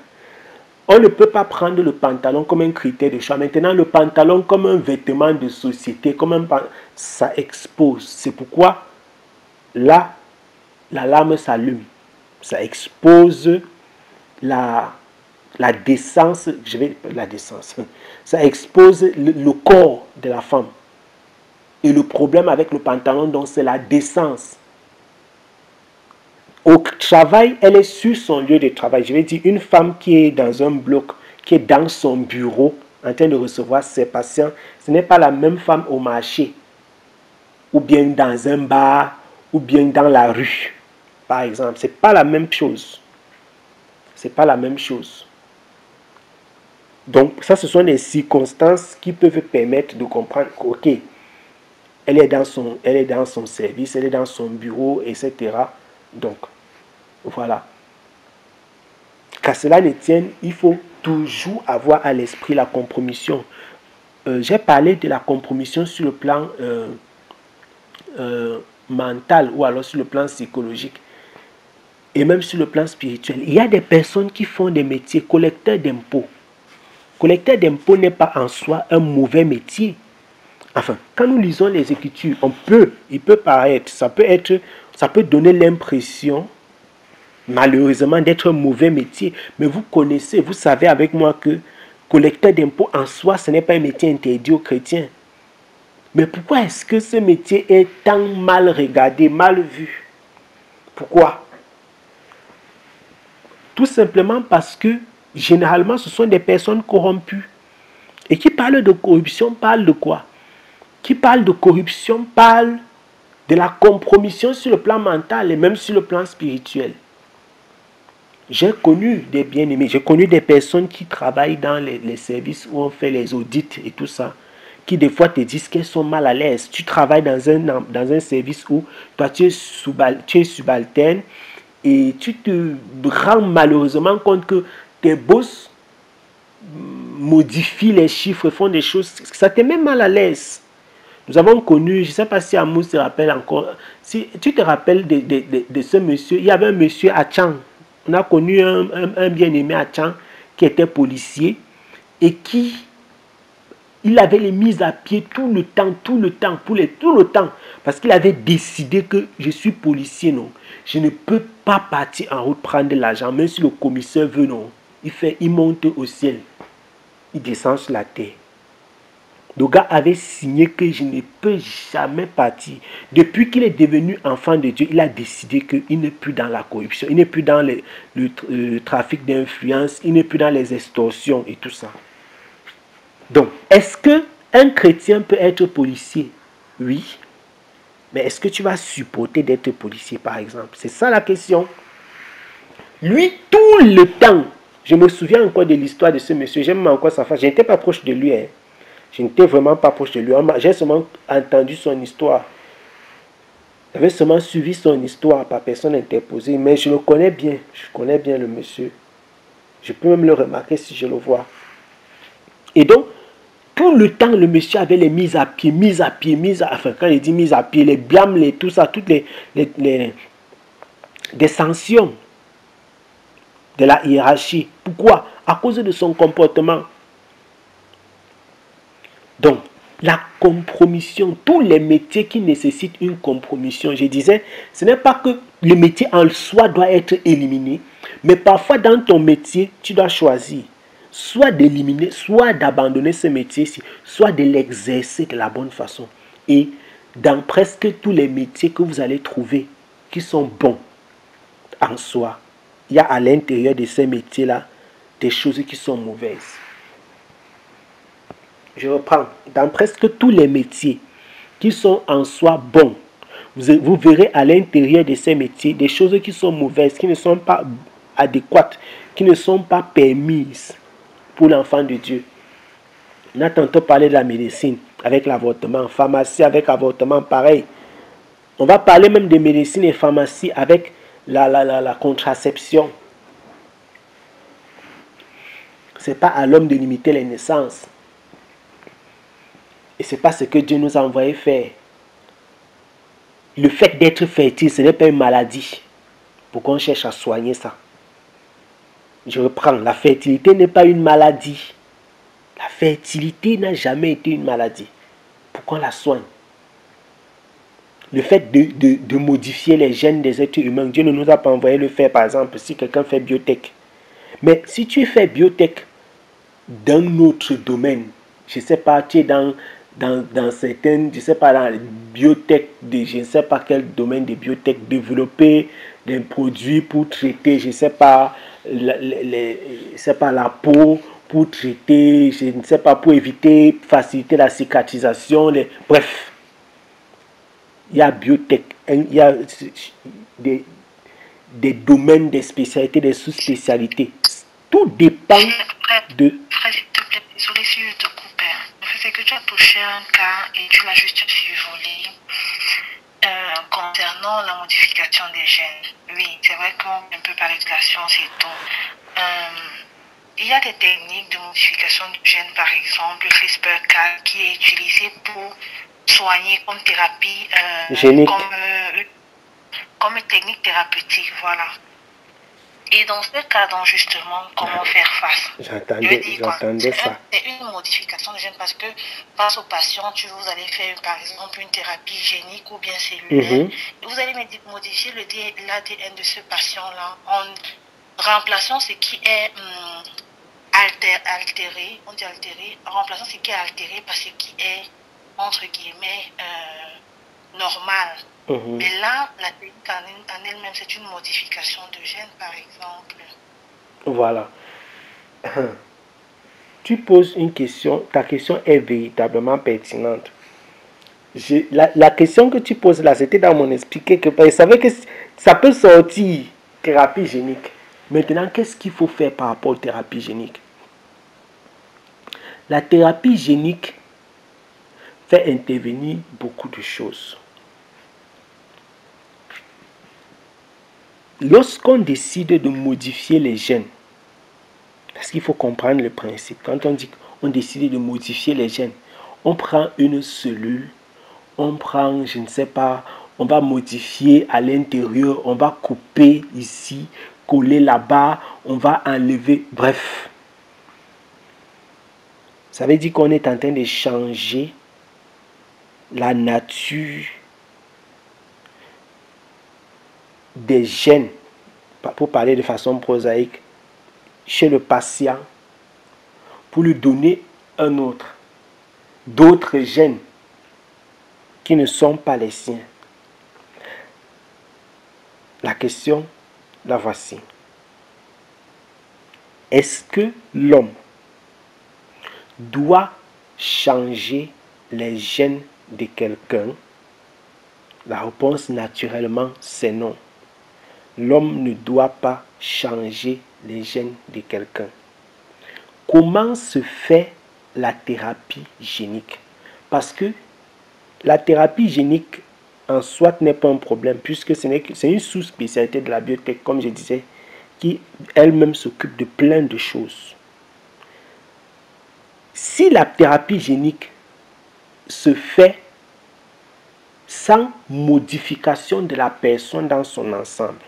on ne peut pas prendre le pantalon comme un critère de choix. Maintenant, le pantalon comme un vêtement de société, ça expose. C'est pourquoi là, l'alarme s'allume. Ça expose la décence, ça expose le corps de la femme. Et le problème avec le pantalon, donc, c'est la décence. Au travail, elle est sur son lieu de travail. Je vais dire, une femme qui est dans un bloc, qui est dans son bureau, en train de recevoir ses patients, ce n'est pas la même femme au marché, ou bien dans un bar, ou bien dans la rue, par exemple. Ce n'est pas la même chose. C'est pas la même chose. Donc, ça, ce sont des circonstances qui peuvent permettre de comprendre qu'ok, elle est dans son service, elle est dans son bureau, etc. Donc, voilà. Qu'à cela ne tienne, il faut toujours avoir à l'esprit la compromission. J'ai parlé de la compromission sur le plan mental ou alors sur le plan psychologique et même sur le plan spirituel. Il y a des personnes qui font des métiers collecteurs d'impôts. Collecteur d'impôts n'est pas en soi un mauvais métier. Enfin, quand nous lisons les Écritures, il peut paraître, ça peut donner l'impression, malheureusement, d'être un mauvais métier. Mais vous connaissez, vous savez avec moi que collecteur d'impôts en soi, ce n'est pas un métier interdit aux chrétiens. Mais pourquoi est-ce que ce métier est tant mal regardé, mal vu? Pourquoi? Tout simplement parce que, généralement, ce sont des personnes corrompues. Et qui parlent de corruption, parlent de quoi? Qui parle de corruption parle de la compromission sur le plan mental et même sur le plan spirituel. J'ai connu des bien-aimés, j'ai connu des personnes qui travaillent dans les services où on fait les audits et tout ça, qui des fois te disent qu'elles sont mal à l'aise. Tu travailles dans un service où toi tu es subalterne et tu te rends malheureusement compte que tes boss modifient les chiffres, font des choses, ça te met mal à l'aise. Nous avons connu, je ne sais pas si Amous se rappelle encore, si tu te rappelles de ce monsieur, il y avait un monsieur à Tchang. On a connu un bien-aimé à Tchang qui était policier et il avait les mises à pied tout le temps, parce qu'il avait décidé que je suis policier, non. Je ne peux pas partir en route prendre de l'argent, même si le commissaire veut, non. Il monte au ciel, il descend sur la terre. Le gars avait signé que je ne peux jamais partir. Depuis qu'il est devenu enfant de Dieu, il a décidé qu'il n'est plus dans la corruption, il n'est plus dans le trafic d'influence, il n'est plus dans les extorsions et tout ça. Donc, est-ce qu'un chrétien peut être policier? Oui. Mais est-ce que tu vas supporter d'être policier, par exemple? C'est ça la question. Lui, tout le temps, je me souviens encore de l'histoire de ce monsieur, j'aime encore sa face, je n'étais pas proche de lui, hein. Je n'étais vraiment pas proche de lui. J'ai seulement entendu son histoire. J'avais seulement suivi son histoire par personne interposée. Mais je le connais bien. Je connais bien le monsieur. Je peux même le remarquer si je le vois. Et donc, tout le temps, le monsieur avait les mises à pied. Enfin, quand il dit mises à pied, les blâmes, tout ça, toutes des sanctions de la hiérarchie. Pourquoi? À cause de son comportement. Donc, la compromission, tous les métiers qui nécessitent une compromission, je disais, ce n'est pas que le métier en soi doit être éliminé, mais parfois dans ton métier, tu dois choisir soit d'éliminer, soit d'abandonner ce métier-ci, soit de l'exercer de la bonne façon. Et dans presque tous les métiers que vous allez trouver qui sont bons en soi, il y a à l'intérieur de ces métiers-là des choses qui sont mauvaises. Je reprends, dans presque tous les métiers qui sont en soi bons, vous verrez à l'intérieur de ces métiers des choses qui sont mauvaises, qui ne sont pas adéquates, qui ne sont pas permises pour l'enfant de Dieu. On a tantôt parlé de la médecine avec l'avortement, pharmacie avec avortement, pareil. On va parler même de médecine et pharmacie avec la contraception. Ce n'est pas à l'homme de limiter les naissances. Et ce n'est pas ce que Dieu nous a envoyé faire. Le fait d'être fertile, ce n'est pas une maladie. Pourquoi on cherche à soigner ça? Je reprends, la fertilité n'est pas une maladie. La fertilité n'a jamais été une maladie. Pourquoi on la soigne? Le fait de modifier les gènes des êtres humains, Dieu ne nous a pas envoyé le faire, par exemple, si quelqu'un fait biotech. Mais si tu fais biotech dans notre domaine, je ne sais pas, tu es dans certaines, je ne sais pas, dans la biotech, je ne sais pas quel domaine de biotech, développer des produits pour traiter, je ne sais pas, la peau, pour traiter, je ne sais pas, pour éviter, faciliter la cicatrisation, bref. Il y a biotech, il y a des domaines, des spécialités, des sous-spécialités. Tout dépend de... Frère, s'il te plaît, désolé si je te coupe. C'est que tu as touché un cas et tu l'as juste survolé concernant la modification des gènes. Oui, c'est vrai qu'on peut parler de la science et tout. Il y a des techniques de modification du gène, par exemple, CRISPR-Cas, qui est utilisé pour soigner comme thérapie, génique. Comme une technique thérapeutique, voilà. Et dans ce cas, donc justement, comment faire face? J'entendais ça. C'est une modification de gène parce que face au patient, vous allez faire par exemple une thérapie génique ou bien cellulaire. Et vous allez modifier l'ADN de ce patient-là en remplaçant ce qui est altéré, on dit altéré, en remplaçant ce qui est altéré par ce qui est, entre guillemets, normal. Mais là, la technique en elle-même, c'est une modification de gène, par exemple. Voilà. Tu poses une question, ta question est véritablement pertinente. La question que tu poses là, c'était dans mon esprit quelque part. Je savais que ça peut sortir thérapie génique. Maintenant, qu'est-ce qu'il faut faire par rapport aux thérapies géniques? La thérapie génique fait intervenir beaucoup de choses. Lorsqu'on décide de modifier les gènes, parce qu'il faut comprendre le principe, quand on dit qu'on décide de modifier les gènes, on prend une cellule, on prend, je ne sais pas, on va modifier à l'intérieur, on va couper ici, coller là-bas, on va enlever, bref. Ça veut dire qu'on est en train de changer la nature des gènes, pour parler de façon prosaïque, chez le patient, pour lui donner d'autres gènes qui ne sont pas les siens. La question, la voici. Est-ce que l'homme doit changer les gènes de quelqu'un? La réponse, naturellement, c'est non. L'homme ne doit pas changer les gènes de quelqu'un. Comment se fait la thérapie génique? Parce que la thérapie génique en soi n'est pas un problème, puisque c'est une sous-spécialité de la biotech, comme je disais, qui elle-même s'occupe de plein de choses. Si la thérapie génique se fait sans modification de la personne dans son ensemble,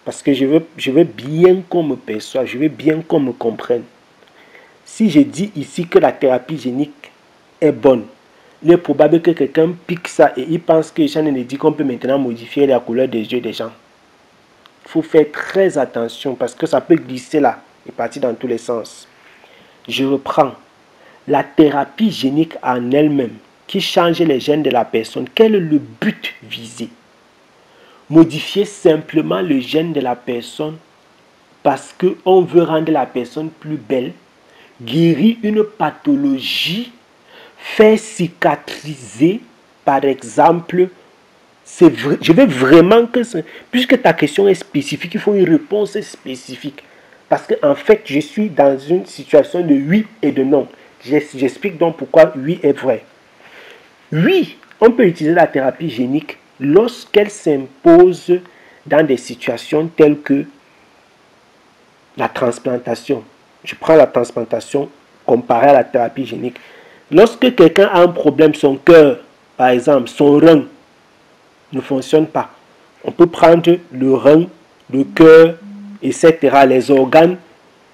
parce que je veux bien qu'on me perçoive, je veux bien qu'on me comprenne. Si je dis ici que la thérapie génique est bonne, il est probable que quelqu'un pique ça et il pense que Jean ne dit qu'on peut maintenant modifier la couleur des yeux des gens. Il faut faire très attention parce que ça peut glisser là et partir dans tous les sens. Je reprends. La thérapie génique en elle-même, qui change les gènes de la personne, quel est le but visé? Modifier simplement le gène de la personne parce qu'on veut rendre la personne plus belle, guérir une pathologie, faire cicatriser, par exemple. Je veux vraiment que, puisque ta question est spécifique, il faut une réponse spécifique. Parce qu'en fait, je suis dans une situation de oui et de non. J'explique donc pourquoi oui est vrai. Oui, on peut utiliser la thérapie génique lorsqu'elle s'impose dans des situations telles que la transplantation. Je prends la transplantation comparée à la thérapie génique. Lorsque quelqu'un a un problème, son cœur, par exemple, son rein ne fonctionne pas, on peut prendre le rein, le cœur, etc., les organes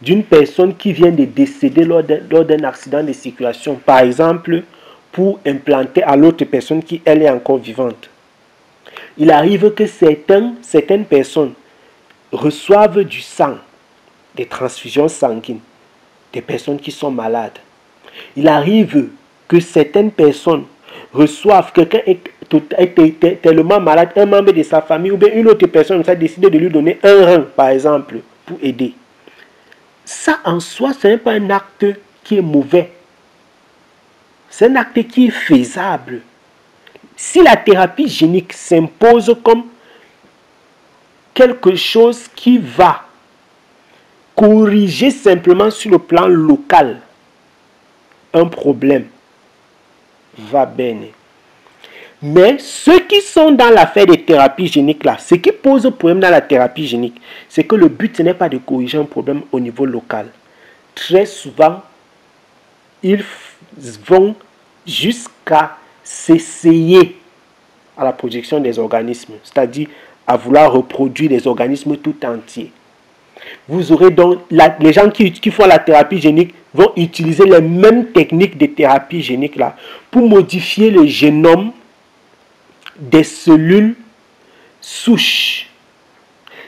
d'une personne qui vient de décéder lors d'un accident de circulation, par exemple, pour implanter à l'autre personne qui, elle, est encore vivante. Il arrive que certaines personnes reçoivent du sang, des transfusions sanguines, des personnes qui sont malades. Il arrive que certaines personnes reçoivent, quelqu'un est tellement malade, un membre de sa famille ou bien une autre personne a décidé de lui donner un rein, par exemple, pour aider. Ça en soi, ce n'est pas un acte qui est mauvais. C'est un acte qui est faisable. Si la thérapie génique s'impose comme quelque chose qui va corriger simplement sur le plan local un problème, va bien. Mais ceux qui sont dans l'affaire des thérapies géniques là, ce qui pose problème dans la thérapie génique, c'est que le but ce n'est pas de corriger un problème au niveau local. Très souvent, ils vont jusqu'à s'essayer à la projection des organismes, c'est-à-dire à vouloir reproduire les organismes tout entiers. Vous aurez donc, les gens qui font la thérapie génique vont utiliser les mêmes techniques de thérapie génique là pour modifier le génome des cellules souches.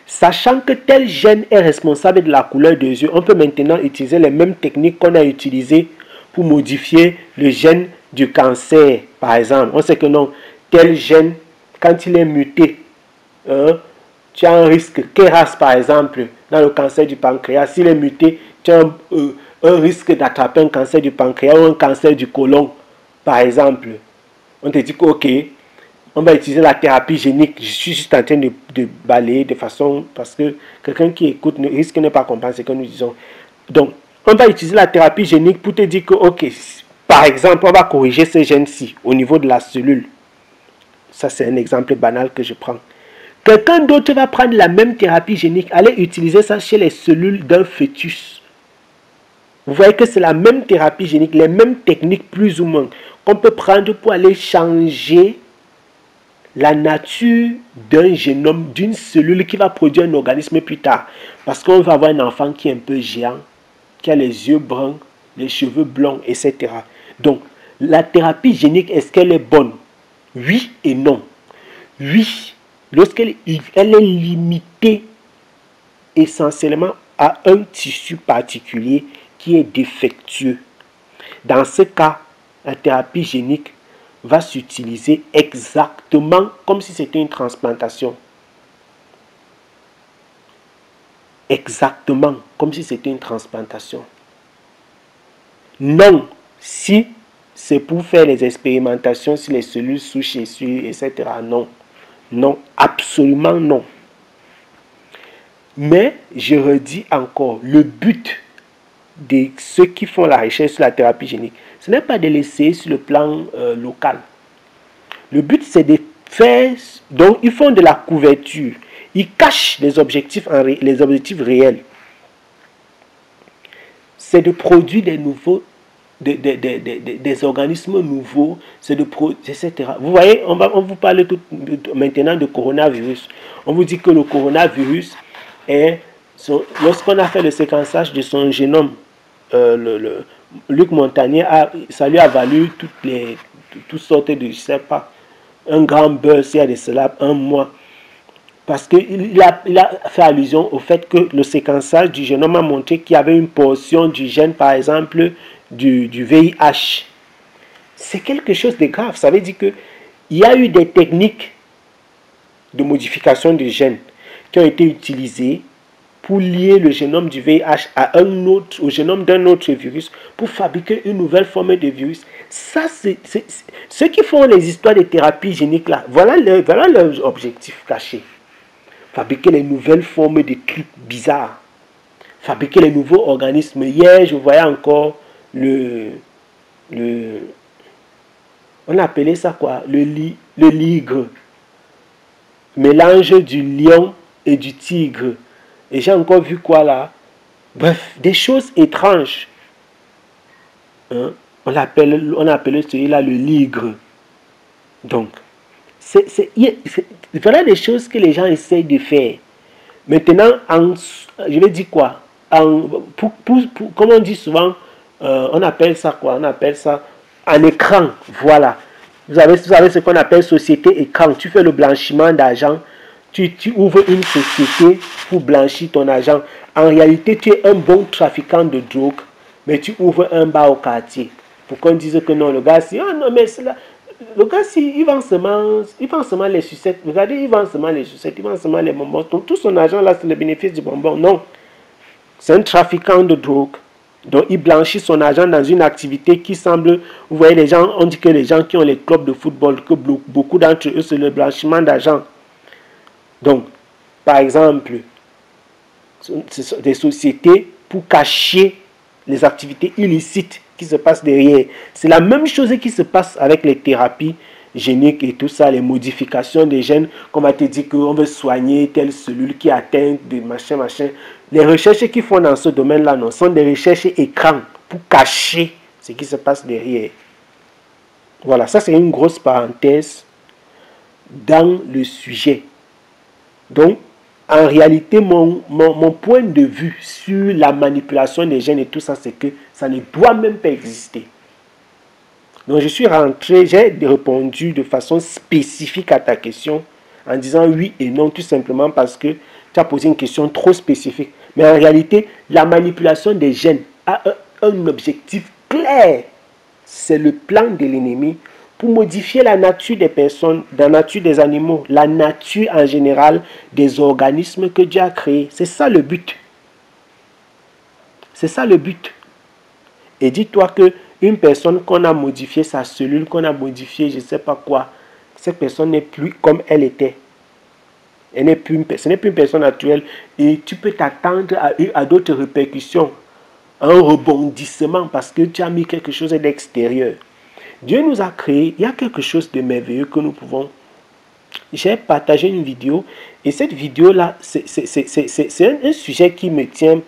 Sachant que tel gène est responsable de la couleur des yeux, on peut maintenant utiliser les mêmes techniques qu'on a utilisées pour modifier le gène du cancer, par exemple. On sait que non, tel gène, quand il est muté, tu as un risque, KRAS par exemple, dans le cancer du pancréas, s'il est muté, tu as un risque d'attraper un cancer du pancréas ou un cancer du côlon, par exemple. On te dit que, ok, on va utiliser la thérapie génique. Je suis juste en train de balayer de façon, parce que quelqu'un qui écoute risque de ne pas comprendre ce que nous disons. Donc, on va utiliser la thérapie génique pour te dire que, ok, par exemple, on va corriger ce gène-ci au niveau de la cellule. Ça, c'est un exemple banal que je prends. Quelqu'un d'autre va prendre la même thérapie génique, aller utiliser ça chez les cellules d'un fœtus. Vous voyez que c'est la même thérapie génique, les mêmes techniques plus ou moins, qu'on peut prendre pour aller changer la nature d'un génome, d'une cellule qui va produire un organisme plus tard. Parce qu'on va avoir un enfant qui est un peu géant, qui a les yeux bruns, les cheveux blonds, etc. Donc, la thérapie génique, est-ce qu'elle est bonne? Oui et non. Oui, lorsqu'elle est limitée essentiellement à un tissu particulier qui est défectueux. Dans ce cas, la thérapie génique va s'utiliser exactement comme si c'était une transplantation. Exactement comme si c'était une transplantation. Non, si c'est pour faire les expérimentations sur les cellules souches, etc. Non, non, absolument non. Mais je redis encore, le but de ceux qui font la recherche sur la thérapie génique, ce n'est pas de l'essayer sur le plan local. Le but, c'est de faire... Donc, ils font de la couverture. Ils cachent les objectifs réels. C'est de produire des nouveaux... Des organismes nouveaux, c'est de produire, etc. Vous voyez, on vous parle maintenant de coronavirus. On vous dit que le coronavirus est... Lorsqu'on a fait le séquençage de son génome, Luc Montagnier, ça lui a valu toutes sortes de, je ne sais pas, un grand buzz il y a de cela un mois. Parce qu'il a fait allusion au fait que le séquençage du génome a montré qu'il y avait une portion du gène, par exemple, du VIH. C'est quelque chose de grave. Ça veut dire qu'il y a eu des techniques de modification du gène qui ont été utilisées pour lier le génome du VIH à au génome d'un autre virus pour fabriquer une nouvelle forme de virus. Ça, c'est ceux qui font les histoires de thérapie génique là. Voilà leur objectif caché. Fabriquer les nouvelles formes de trucs bizarres. Fabriquer les nouveaux organismes. Hier, je voyais encore on appelait ça quoi? Le ligre. Mélange du lion et du tigre. Et j'ai encore vu quoi là? Bref, des choses étranges. Hein? On appelle celui-là le ligre. Donc, voilà des choses que les gens essayent de faire. Maintenant, je vais dire quoi? Comme on dit souvent, on appelle ça quoi? On appelle ça un écran. Voilà. Vous savez ce qu'on appelle société écran. Tu fais le blanchiment d'argent. Tu ouvres une société pour blanchir ton argent. En réalité, tu es un bon trafiquant de drogue, mais tu ouvres un bar au quartier. Pour qu'on dise que non, le gars, si, oh non, mais c'est là. Le gars, si, il vend seulement les sucettes. Regardez, il vend seulement les sucettes, il vend seulement les bonbons. Donc, tout son argent, là, c'est le bénéfice du bonbon. Non. C'est un trafiquant de drogue. Donc, il blanchit son argent dans une activité qui semble... Vous voyez, les gens, on dit que les gens qui ont les clubs de football, que beaucoup d'entre eux, c'est le blanchiment d'argent. Donc, par exemple, des sociétés pour cacher les activités illicites qui se passent derrière. C'est la même chose qui se passe avec les thérapies géniques et tout ça, les modifications des gènes, comme on te dit qu'on veut soigner telle cellule qui est atteinte de machin. Les recherches qu'ils font dans ce domaine-là, non, sont des recherches écran pour cacher ce qui se passe derrière. Voilà, ça c'est une grosse parenthèse dans le sujet. Donc, en réalité, mon point de vue sur la manipulation des gènes et tout ça, c'est que ça ne doit même pas exister. Donc, je suis rentré, j'ai répondu de façon spécifique à ta question en disant oui et non, tout simplement parce que tu as posé une question trop spécifique. Mais en réalité, la manipulation des gènes a un objectif clair. C'est le plan de l'ennemi pour modifier la nature des personnes, la nature des animaux, la nature en général des organismes que Dieu a créés. C'est ça le but. C'est ça le but. Et dis-toi que une personne qu'on a modifié sa cellule, qu'on a modifié je ne sais pas quoi, cette personne n'est plus comme elle était. Ce n'est plus une personne naturelle. Et tu peux t'attendre à d'autres répercussions. Un rebondissement parce que tu as mis quelque chose d'extérieur. Dieu nous a créé, il y a quelque chose de merveilleux que nous pouvons... J'ai partagé une vidéo et cette vidéo-là, c'est un sujet qui me tient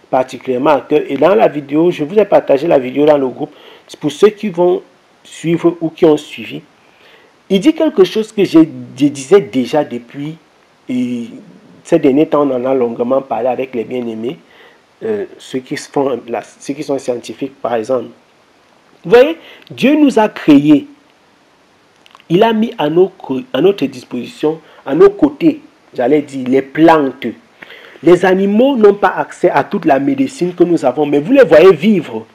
particulièrement à cœur. Et dans la vidéo, je vous ai partagé la vidéo dans le groupe. Pour ceux qui vont suivre ou qui ont suivi, il dit quelque chose que je disais déjà depuis ces derniers temps, on en a longuement parlé avec les bien-aimés, ceux qui sont scientifiques par exemple. Vous voyez, Dieu nous a créés. Il a mis à notre disposition, à nos côtés, j'allais dire, les plantes. Les animaux n'ont pas accès à toute la médecine que nous avons, mais vous les voyez vivre.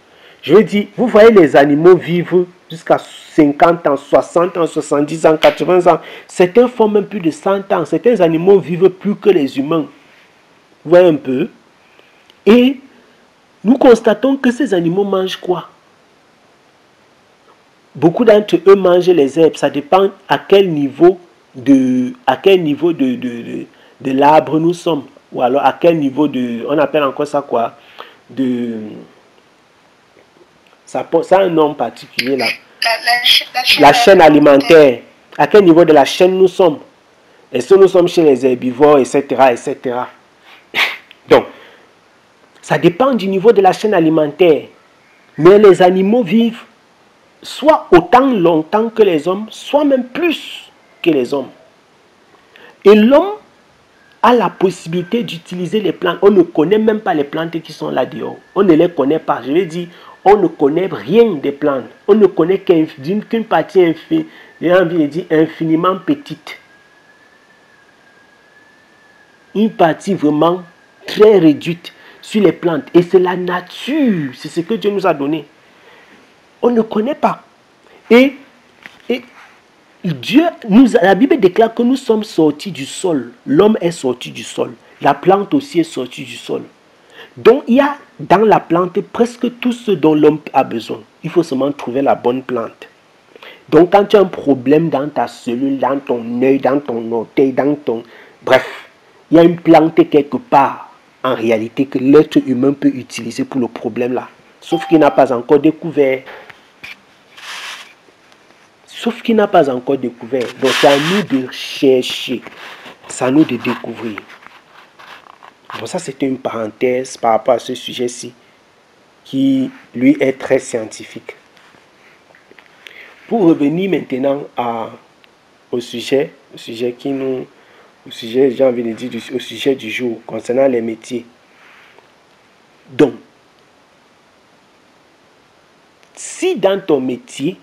Je veux dire, vous voyez les animaux vivre jusqu'à 50 ans, 60 ans, 70 ans, 80 ans. Certains font même plus de 100 ans. Certains animaux vivent plus que les humains. Vous voyez un peu? Et nous constatons que ces animaux mangent quoi? Beaucoup d'entre eux mangent les herbes. Ça dépend à quel niveau de l'arbre nous sommes. Ou alors à quel niveau de... On appelle encore ça quoi? Ça a un nom particulier là. La chaîne alimentaire. À quel niveau de la chaîne nous sommes? Est-ce que nous sommes chez les herbivores, etc., etc. Donc, ça dépend du niveau de la chaîne alimentaire. Mais les animaux vivent soit autant longtemps que les hommes, soit même plus que les hommes. Et l'homme a la possibilité d'utiliser les plantes. On ne connaît même pas les plantes qui sont là dehors. On ne les connaît pas. Je veux dire, on ne connaît rien des plantes. On ne connaît qu'une partie j'ai envie de dire infiniment petite. Une partie vraiment très réduite sur les plantes. Et c'est la nature. C'est ce que Dieu nous a donné. On ne connaît pas. Et Dieu la Bible déclare que nous sommes sortis du sol. L'homme est sorti du sol. La plante aussi est sortie du sol. Donc il y a dans la plante presque tout ce dont l'homme a besoin. Il faut seulement trouver la bonne plante. Donc quand tu as un problème dans ta cellule, dans ton œil, dans ton orteil, bref, il y a une plante quelque part en réalité que l'être humain peut utiliser pour le problème là. Sauf qu'il n'a pas encore découvert. Donc c'est à nous de chercher. C'est à nous de découvrir. Bon, ça c'était une parenthèse par rapport à ce sujet-ci qui lui est très scientifique. Pour revenir maintenant au sujet j'ai envie de dire, au sujet du jour, concernant les métiers. Donc, si dans ton métier,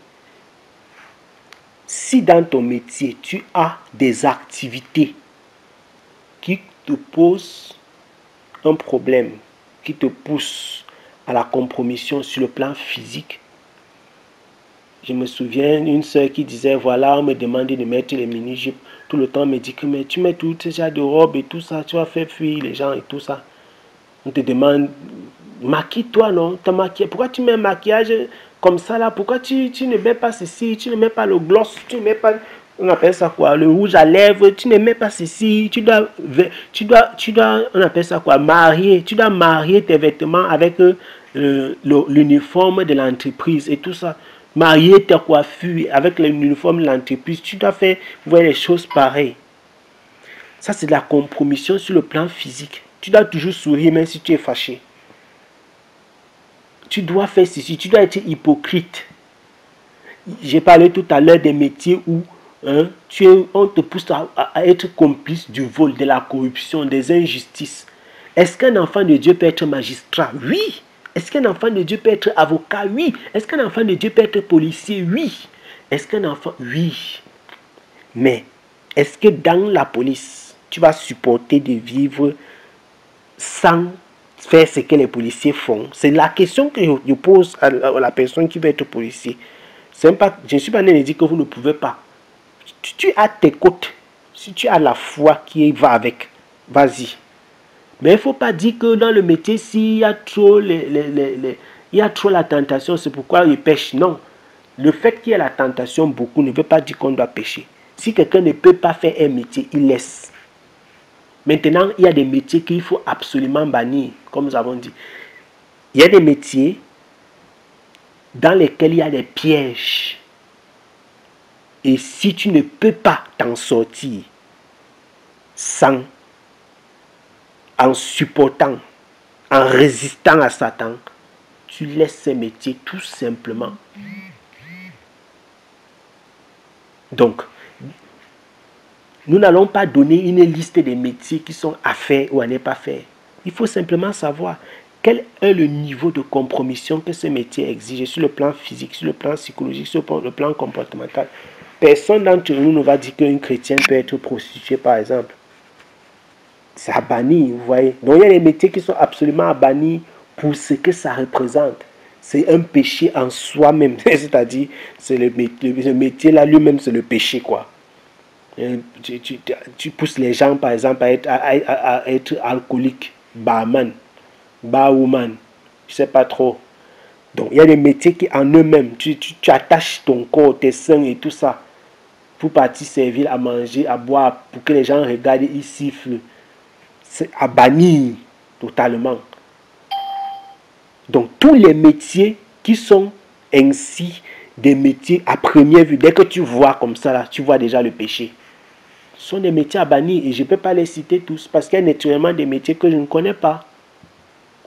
tu as des activités qui te posent un problème, qui te poussent à la compromission sur le plan physique. Je me souviens d'une soeur qui disait, voilà, on me demandait de mettre les mini-jupes. Tout le temps, on me dit que mais tu mets tout ce genre de robes et tout ça, tu vas faire fuir les gens et tout ça. On te demande, maquille-toi, non? Pourquoi tu mets un maquillage comme ça là? Pourquoi tu ne mets pas ceci? Tu ne mets pas le gloss? Tu ne mets pas, on appelle ça quoi? Le rouge à lèvres? Tu ne mets pas ceci? Tu dois, on appelle ça quoi? Tu dois marier tes vêtements avec l'uniforme de l'entreprise et tout ça. Marier ta coiffure avec l'uniforme de l'entreprise. Tu dois faire, les choses pareilles. Ça, c'est de la compromission sur le plan physique. Tu dois toujours sourire même si tu es fâché. Tu dois faire ceci, tu dois être hypocrite. J'ai parlé tout à l'heure des métiers où on te pousse à être complice du vol, de la corruption, des injustices. Est-ce qu'un enfant de Dieu peut être magistrat? Oui. Est-ce qu'un enfant de Dieu peut être avocat? Oui. Est-ce qu'un enfant de Dieu peut être policier? Oui. Est-ce qu'un enfant... Oui. Mais, est-ce que dans la police, tu vas supporter de vivre sans faire ce que les policiers font? C'est la question que je pose à la personne qui veut être policier. Je ne suis pas né de dire que vous ne pouvez pas. Tu as tes côtes. Si tu as la foi qui va avec, vas-y. Mais il ne faut pas dire que dans le métier, s'il y a trop, il y a trop la tentation, c'est pourquoi il pêche. Non. Le fait qu'il y ait la tentation beaucoup ne veut pas dire qu'on doit pêcher. Si quelqu'un ne peut pas faire un métier, il laisse. Maintenant, il y a des métiers qu'il faut absolument bannir, comme nous avons dit. Il y a des métiers dans lesquels il y a des pièges. Et si tu ne peux pas t'en sortir en supportant, en résistant à Satan, tu laisses ces métiers tout simplement. Donc, nous n'allons pas donner une liste des métiers qui sont à faire ou à ne pas faire. Il faut simplement savoir quel est le niveau de compromission que ce métier exige sur le plan physique, sur le plan psychologique, sur le plan comportemental. Personne d'entre nous ne va dire qu'une chrétienne peut être prostituée, par exemple. C'est à bannir, vous voyez. Donc, il y a des métiers qui sont absolument à bannir pour ce que ça représente. C'est un péché en soi-même. C'est-à-dire, c'est le métier là lui-même, c'est le péché, quoi. Tu pousses les gens, par exemple, à être alcooliques, barman, barwoman, je ne sais pas trop. Donc, il y a des métiers qui, en eux-mêmes, tu attaches ton corps, tes seins et tout ça, pour partir servir à manger, à boire, pour que les gens regardent et ils sifflent. C'est à bannir totalement. Donc, tous les métiers qui sont ainsi des métiers à première vue, dès que tu vois comme ça, là, tu vois déjà le péché. Ce sont des métiers à bannir et je ne peux pas les citer tous parce qu'il y a naturellement des métiers que je ne connais pas,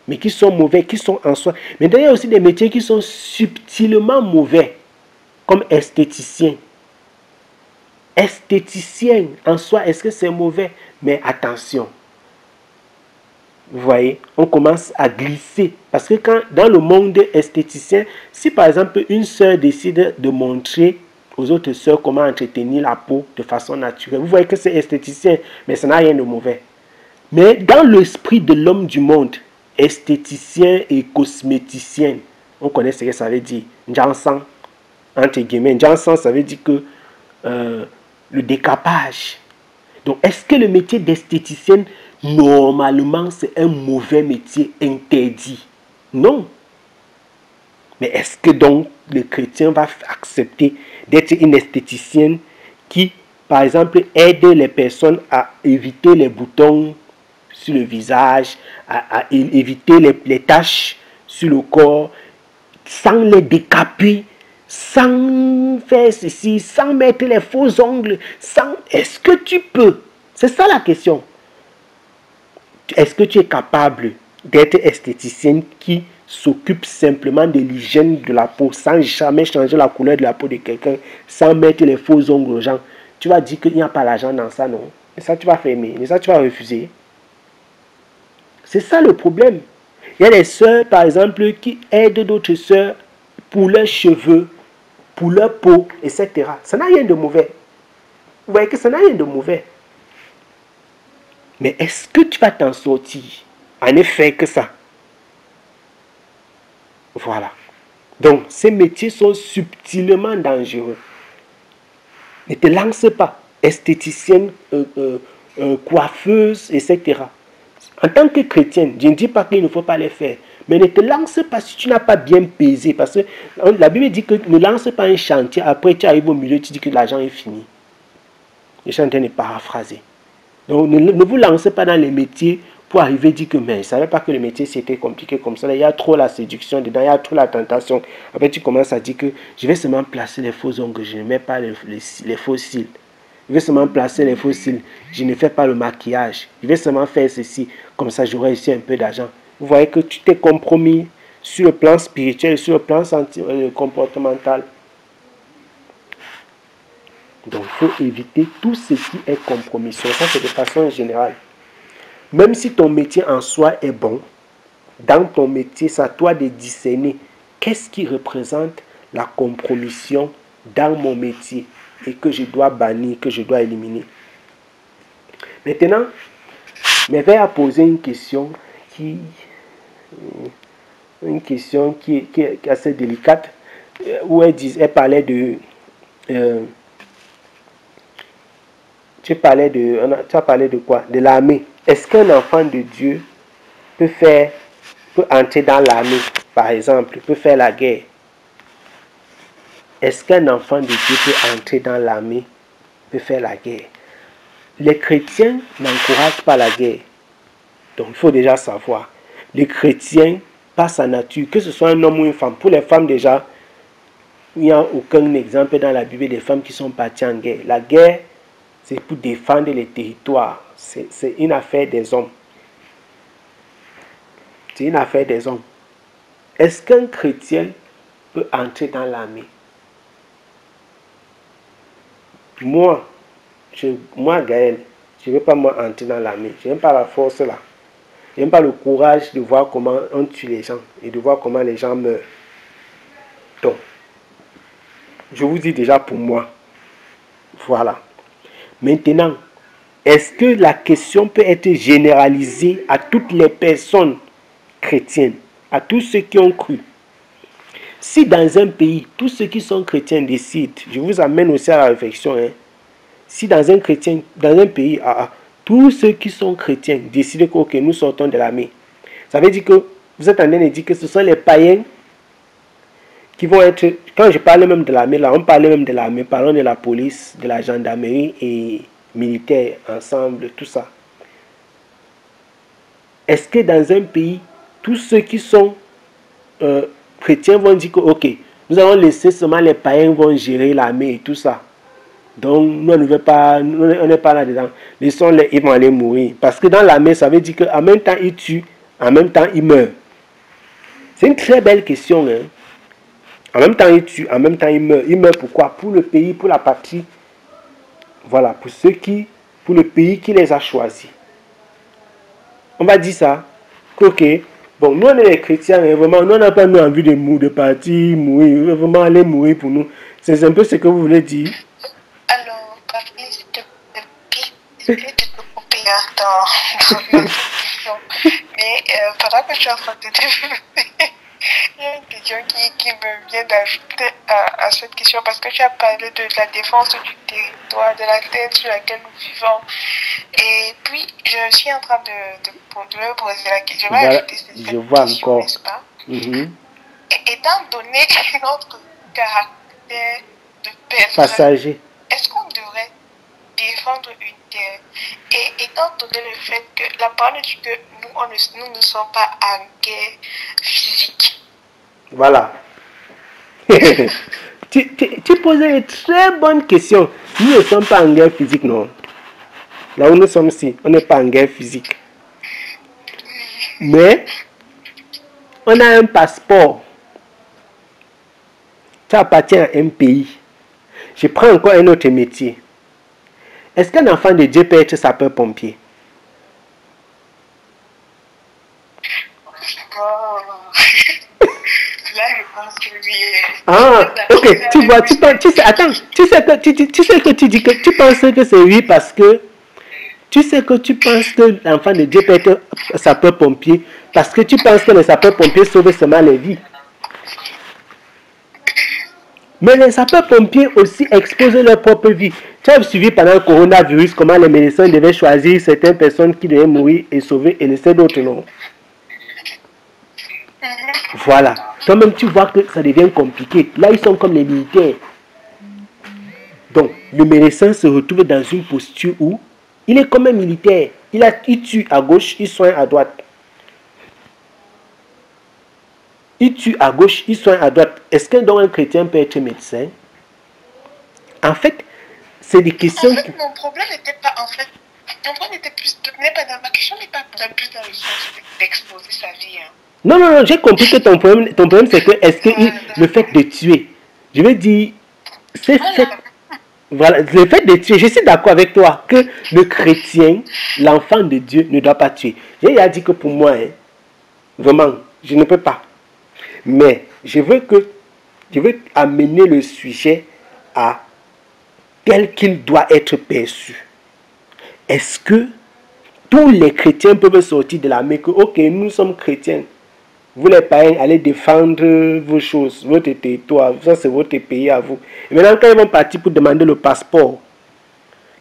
mais qui sont mauvais, qui sont en soi. Mais il y a aussi des métiers qui sont subtilement mauvais, comme esthéticien. Esthéticien en soi, est-ce que c'est mauvais? Mais attention. Vous voyez, on commence à glisser. Parce que quand, dans le monde esthéticien, si par exemple une sœur décide de montrer aux autres sœurs comment entretenir la peau de façon naturelle, vous voyez que c'est esthéticien, mais ça n'a rien de mauvais. Mais dans l'esprit de l'homme du monde, esthéticien et cosméticien, on connaît ce que ça veut dire. Jansan, entre guillemets. Jansan, ça veut dire que le décapage. Donc, est-ce que le métier d'esthéticienne, normalement, c'est un mauvais métier interdit? Non. Mais est-ce que donc le chrétien va accepter d'être une esthéticienne qui, par exemple, aide les personnes à éviter les boutons sur le visage, à éviter les taches sur le corps, sans les décaper, sans faire ceci, sans mettre les faux ongles, sans... Est-ce que tu peux? C'est ça la question. Est-ce que tu es capable d'être esthéticienne qui s'occupe simplement de l'hygiène de la peau, sans jamais changer la couleur de la peau de quelqu'un, sans mettre les faux ongles aux gens, tu vas dire qu'il n'y a pas l'argent dans ça, non? Et ça, tu vas fermer. Et ça, tu vas refuser. C'est ça le problème. Il y a des sœurs, par exemple, qui aident d'autres sœurs pour leurs cheveux, pour leur peau, etc. Ça n'a rien de mauvais. Vous voyez que ça n'a rien de mauvais. Mais est-ce que tu vas t'en sortir en effet que ça? Voilà. Donc, ces métiers sont subtilement dangereux. Ne te lance pas. Esthéticienne, coiffeuse, etc. En tant que chrétienne, je ne dis pas qu'il ne faut pas les faire. Mais ne te lance pas si tu n'as pas bien pesé. Parce que la Bible dit que ne lance pas un chantier. Après, tu arrives au milieu, tu dis que l'argent est fini. Je suis en train de paraphraser. Donc, ne vous lancez pas dans les métiers pour arriver à dire que, mais je ne savais pas que le métier c'était compliqué comme ça. Il y a trop la séduction dedans, il y a trop la tentation. Après, tu commences à dire que je vais seulement placer les faux ongles, je ne mets pas les faux cils. Je vais seulement placer les faux cils, je ne fais pas le maquillage. Je vais seulement faire ceci, comme ça j'aurai ici un peu d'argent. Vous voyez que tu t'es compromis sur le plan spirituel, sur le plan comportemental. Donc, il faut éviter tout ce qui est compromission. Ça, c'est de façon générale. Même si ton métier en soi est bon, dans ton métier, c'est à toi de discerner qu'est-ce qui représente la compromission dans mon métier et que je dois bannir, que je dois éliminer. Maintenant, je vais poser une question qui est assez délicate, où elle parlait de... tu as parlé de quoi? De l'armée. Est-ce qu'un enfant de Dieu peut entrer dans l'armée, par exemple, peut faire la guerre? Est-ce qu'un enfant de Dieu peut entrer dans l'armée, peut faire la guerre? Les chrétiens n'encouragent pas la guerre. Donc il faut déjà savoir. Les chrétiens, par sa nature, que ce soit un homme ou une femme, pour les femmes déjà, il n'y a aucun exemple dans la Bible des femmes qui sont parties en guerre. La guerre, c'est pour défendre les territoires. C'est une affaire des hommes. C'est une affaire des hommes. Est-ce qu'un chrétien peut entrer dans l'armée? Moi, Gaël, je ne veux pas entrer dans l'armée. Je n'aime pas la force là. Je n'aime pas le courage de voir comment on tue les gens et de voir comment les gens meurent. Donc, je vous dis déjà pour moi. Voilà. Maintenant, est-ce que la question peut être généralisée à toutes les personnes chrétiennes, à tous ceux qui ont cru? Si dans un pays, tous ceux qui sont chrétiens décident, je vous amène aussi à la réflexion, si dans un pays, tous ceux qui sont chrétiens décident que nous sortons de l'armée, ça veut dire que vous êtes en train de dire que ce sont les païens qui vont être, quand je parle même de l'armée, là, on parlait même de l'armée, parlons de la police, de la gendarmerie et militaires ensemble, tout ça. Est-ce que dans un pays, tous ceux qui sont chrétiens vont dire que, ok, nous allons laisser seulement les païens vont gérer l'armée et tout ça. Donc, nous, on ne veut pas, on n'est pas là-dedans. Laissons-les, ils vont aller mourir. Parce que dans l'armée, ça veut dire qu'en même temps, ils tuent, en même temps, ils meurent. C'est une très belle question, hein. En même temps, ils tuent, en même temps, ils meurent. Ils meurent pourquoi? Pour le pays, pour la patrie. Voilà, pour le pays qui les a choisis. On va dire ça. Ok. Bon, nous, on est les chrétiens, hein, vraiment, nous, on n'a pas envie de partir, mourir, vraiment aller mourir pour nous. C'est un peu ce que vous voulez dire. Alors, Papi, s'il te plaît, te couper dans la discussion. Mais pendant que je suis en train de te développer, il y a une question qui me vient d'ajouter à cette question, parce que tu as parlé de la défense du territoire, de la terre sur laquelle nous vivons. Et puis, je suis en train de me poser la question. Je vais ajouter cette question, n'est-ce pas? Et étant donné notre caractère de passager, est-ce qu'on devrait défendre une terre? Et étant donné le fait que la parole dit que nous ne sommes pas en guerre physique. Voilà. tu posais une très bonne question. Nous ne sommes pas en guerre physique, non. Là où nous sommes ici, on n'est pas en guerre physique. Mais on a un passeport. Tu appartiens à un pays. Je prends encore un autre métier. Est-ce qu'un enfant de Dieu peut être sapeur-pompier? Là, je pense que oui. Ah, ok, tu vois, tu sais, attends, tu sais que tu dis que tu penses que c'est oui parce que tu sais que tu penses que l'enfant de Dieu peut être sapeur-pompier parce que tu penses que les sapeurs-pompiers sauvent seulement les vies. Mais les sapeurs-pompiers aussi exposent leur propre vie. Tu as suivi pendant le coronavirus comment les médecins devaient choisir certaines personnes qui devaient mourir et sauver et laisser d'autres non. Voilà. Toi-même, tu vois que ça devient compliqué. Là, ils sont comme les militaires. Donc, le médecin se retrouve dans une posture où il est comme un militaire. Il tue à gauche, il soigne à droite. Il tue à gauche, il soigne à droite. Est-ce qu'un donc un chrétien peut être médecin? En fait, c'est des questions. En fait, mon problème n'était pas dans ma question, n'est pas plus dans le sens d'exposer sa vie. Hein. Non, j'ai compris que ton problème c'est que est-ce que le fait de tuer, je veux dire, c'est fait. Voilà, le fait de tuer, je suis d'accord avec toi que le chrétien, l'enfant de Dieu, ne doit pas tuer. J'ai déjà dit que pour moi, hein, vraiment, je ne peux pas. Mais je veux amener le sujet à tel qu'il doit être perçu. Est-ce que tous les chrétiens peuvent sortir de l'armée que, ok, nous sommes chrétiens. Vous les païens, allez défendre vos choses, votre territoire, ça c'est votre pays à vous. Et maintenant, quand ils vont partir pour demander le passeport,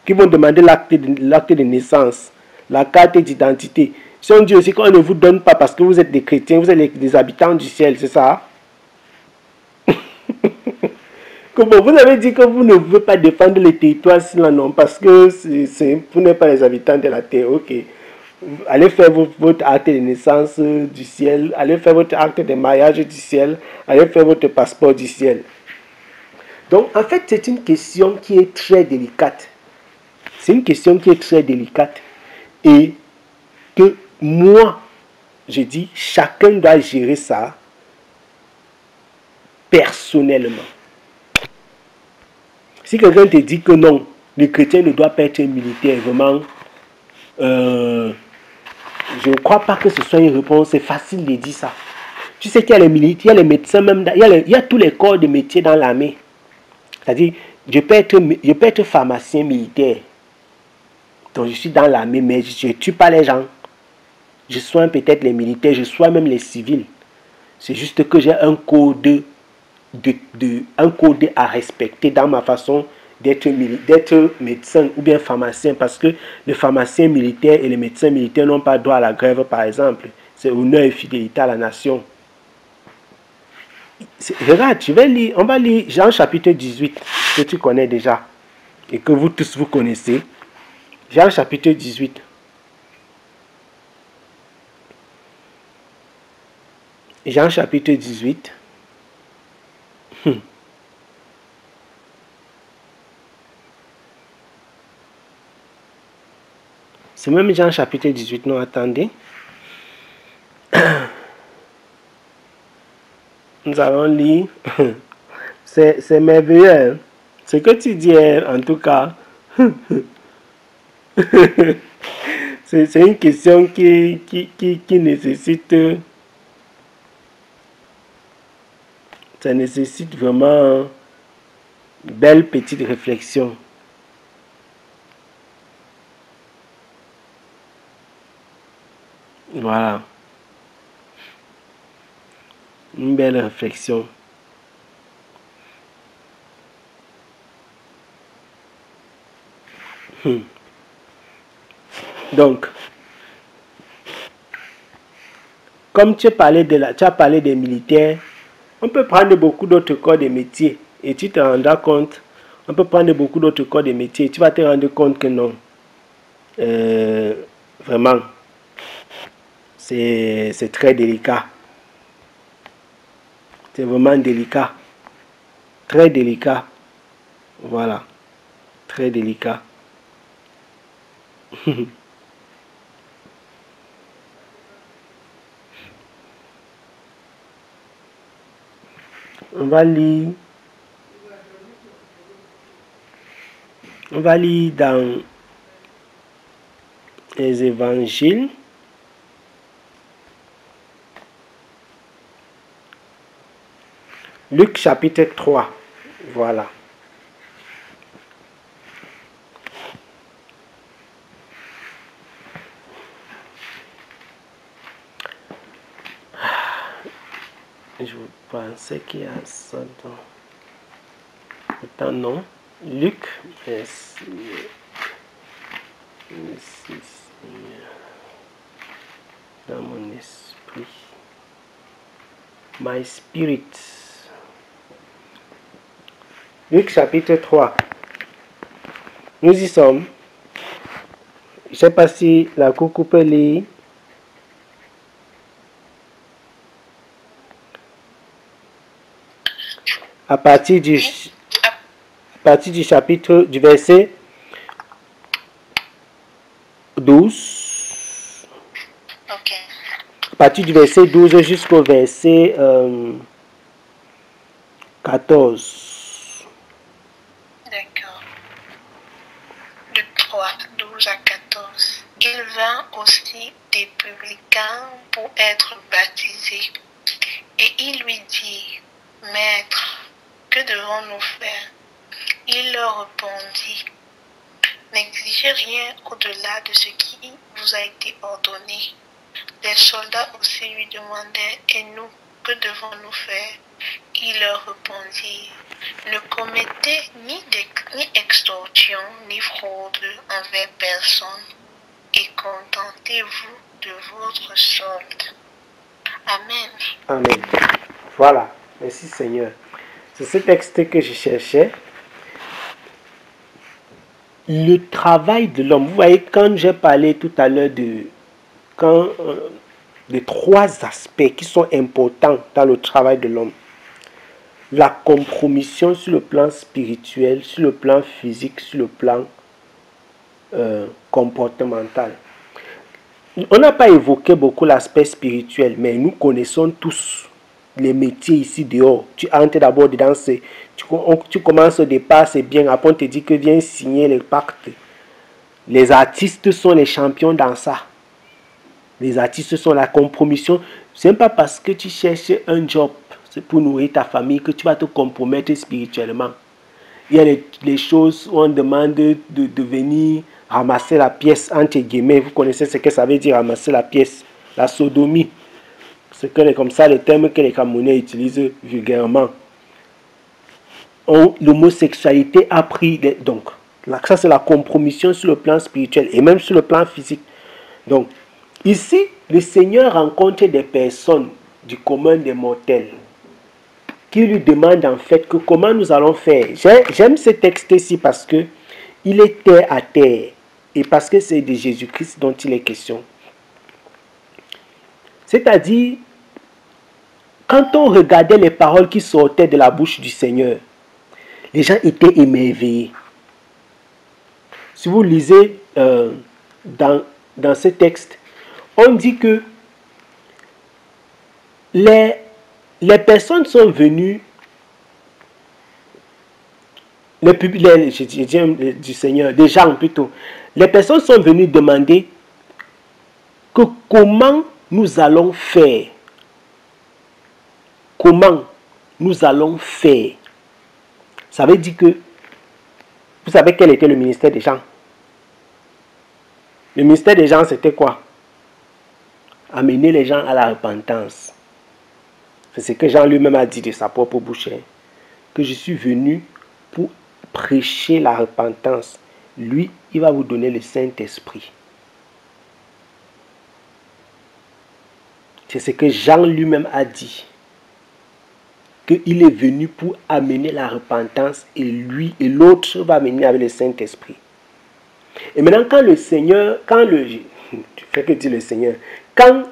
qu'ils vont demander l'acte de naissance, la carte d'identité, si on dit aussi qu'on ne vous donne pas parce que vous êtes des chrétiens, vous êtes des habitants du ciel, c'est ça? Bon, vous avez dit que vous ne voulez pas défendre les territoires s'ils en ont parce que vous n'êtes pas les habitants de la terre, ok. Allez faire votre acte de naissance du ciel, allez faire votre acte de mariage du ciel, allez faire votre passeport du ciel. Donc, en fait, c'est une question qui est très délicate. C'est une question qui est très délicate et que moi, je dis, chacun doit gérer ça personnellement. Si quelqu'un te dit que non, le chrétien ne doit pas être militaire, vraiment, je ne crois pas que ce soit une réponse. C'est facile de dire ça. Tu sais qu'il y a les militaires, il y a les médecins même, il y a tous les corps de métier dans l'armée. C'est-à-dire, je peux être pharmacien militaire. Donc je suis dans l'armée, mais je ne tue pas les gens. Je soigne peut-être les militaires, je soigne même les civils. C'est juste que j'ai un code à respecter dans ma façon d'être médecin ou bien pharmacien, parce que les pharmaciens militaires et les médecins militaires n'ont pas droit à la grève, par exemple. C'est honneur et fidélité à la nation. Regarde, on va lire Jean chapitre 18, que tu connais déjà, et que vous tous vous connaissez. Jean chapitre 18. Jean chapitre 18. C'est même Jean chapitre 18, non, attendez. Nous allons lire. C'est merveilleux. Hein? Ce que tu dis, en tout cas, c'est une question qui nécessite... Ça nécessite vraiment une belle petite réflexion. Voilà. Une belle réflexion. Donc, comme tu as parlé des militaires, on peut prendre beaucoup d'autres corps de métiers et tu te rendras compte, on peut prendre beaucoup d'autres corps de métiers et tu vas te rendre compte que non. Vraiment, c'est très délicat. C'est vraiment délicat. Très délicat. Voilà. Très délicat. On va lire dans les évangiles. Luc chapitre 3. Voilà. Je pensais qu'il y a ça dans... Attends, non. Luc, merci. Merci, Seigneur. Dans mon esprit. My spirit. Luc chapitre 3. Nous y sommes. Je ne sais pas si la coucou peut lire. À partir du chapitre, du verset 12. Ok. À partir du verset 12 jusqu'au verset 14. D'accord. De 3, 12 à 14. Il vint aussi des publicains pour être baptisés. Et il lui dit, Maître, que devons-nous faire? Il leur répondit, n'exigez rien au-delà de ce qui vous a été ordonné. Les soldats aussi lui demandaient, et nous, que devons-nous faire? Il leur répondit, ne commettez ni extorsion ni fraude envers personne, et contentez-vous de votre solde. Amen. Amen. Voilà. Merci Seigneur. C'est ce texte que je cherchais. Le travail de l'homme. Vous voyez, quand j'ai parlé tout à l'heure de 3 aspects qui sont importants dans le travail de l'homme. La compromission sur le plan spirituel, sur le plan physique, sur le plan comportemental. On n'a pas évoqué beaucoup l'aspect spirituel, mais nous connaissons tous les métiers ici dehors. Tu entres d'abord dedans, tu commences au départ, c'est bien. Après, on te dit que viens signer les pactes. Les artistes sont les champions dans ça. Les artistes sont la compromission. Ce n'est pas parce que tu cherches un job pour nourrir ta famille que tu vas te compromettre spirituellement. Il y a les choses où on demande de venir ramasser la pièce, entre guillemets. Vous connaissez ce que ça veut dire ramasser la pièce, la sodomie. C'est comme ça les termes que les Camerounais utilisent vulgairement. L'homosexualité a pris... Donc, ça c'est la compromission sur le plan spirituel et même sur le plan physique. Donc, ici, le Seigneur rencontre des personnes du commun des mortels qui lui demandent en fait que comment nous allons faire. J'aime ce texte-ci parce que il est terre à terre et parce que c'est de Jésus-Christ dont il est question. C'est-à-dire, quand on regardait les paroles qui sortaient de la bouche du Seigneur, les gens étaient émerveillés. Si vous lisez dans ce texte, on dit que les personnes sont venues, du Seigneur, des gens plutôt, les personnes sont venues demander que comment nous allons faire. Comment nous allons faire. Ça veut dire que, vous savez quel était le ministère des gens? Le ministère des gens, c'était quoi? Amener les gens à la repentance. C'est ce que Jean lui-même a dit de sa propre bouche. Que je suis venu pour prêcher la repentance. Lui, il va vous donner le Saint-Esprit. C'est ce que Jean lui-même a dit. Qu'il est venu pour amener la repentance et lui et l'autre va venir avec le Saint-Esprit. Et maintenant, quand le Seigneur, tu fais que dire le Seigneur, quand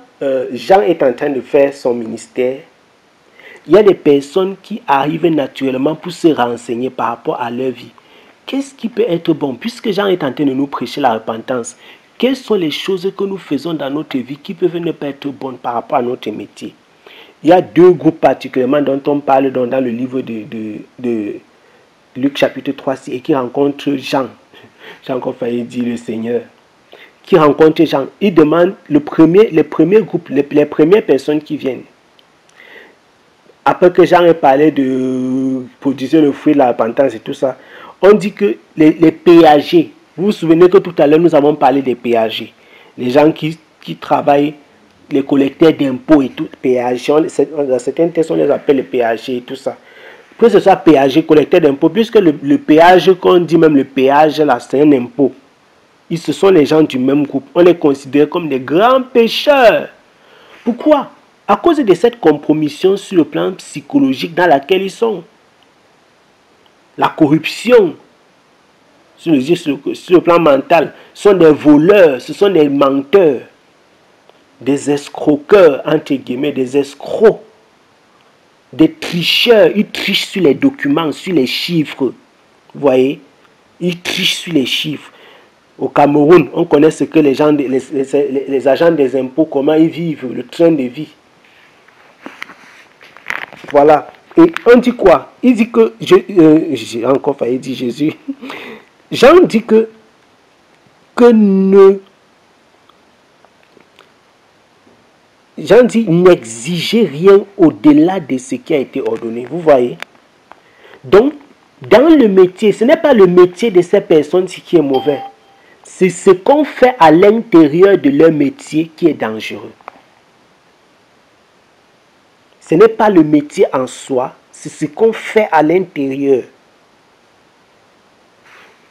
Jean est en train de faire son ministère, il y a des personnes qui arrivent naturellement pour se renseigner par rapport à leur vie. Qu'est-ce qui peut être bon? Puisque Jean est en train de nous prêcher la repentance, quelles sont les choses que nous faisons dans notre vie qui peuvent ne pas être bonnes par rapport à notre métier? il y a deux groupes particulièrement dont on parle dans le livre de Luc chapitre 3 et qui rencontre Jean. J'ai encore failli dire le Seigneur. Qui rencontre Jean. Il demande les premiers groupes, les premières personnes qui viennent. Après que Jean ait parlé de produire le fruit de la repentance et tout ça, on dit que les péagers, vous vous souvenez que tout à l'heure nous avons parlé des péagers, les gens qui travaillent, les collecteurs d'impôts et tout, péagers, dans certains textes on les appelle les péagers et tout ça. Que ce soit péager, collecteur d'impôts, puisque le péage, qu'on dit même le péage là, c'est un impôt. Ce sont les gens du même groupe. On les considère comme des grands pécheurs. Pourquoi? À cause de cette compromission sur le plan psychologique dans laquelle ils sont. La corruption, sur le plan mental, sont des voleurs, ce sont des menteurs, des escroqueurs, entre guillemets, des escrocs, des tricheurs. Ils trichent sur les documents, sur les chiffres. Vous voyez? Ils trichent sur les chiffres. Au Cameroun, on connaît ce que les agents des impôts, comment ils vivent, le train de vie. Voilà. Et on dit quoi? Il dit que, j'ai encore failli dire Jésus. Jean dit que Jean dit n'exigez rien au-delà de ce qui a été ordonné. Vous voyez? Donc, dans le métier, ce n'est pas le métier de ces personnes qui est mauvais. C'est ce qu'on fait à l'intérieur de leur métier qui est dangereux. Ce n'est pas le métier en soi, c'est ce qu'on fait à l'intérieur.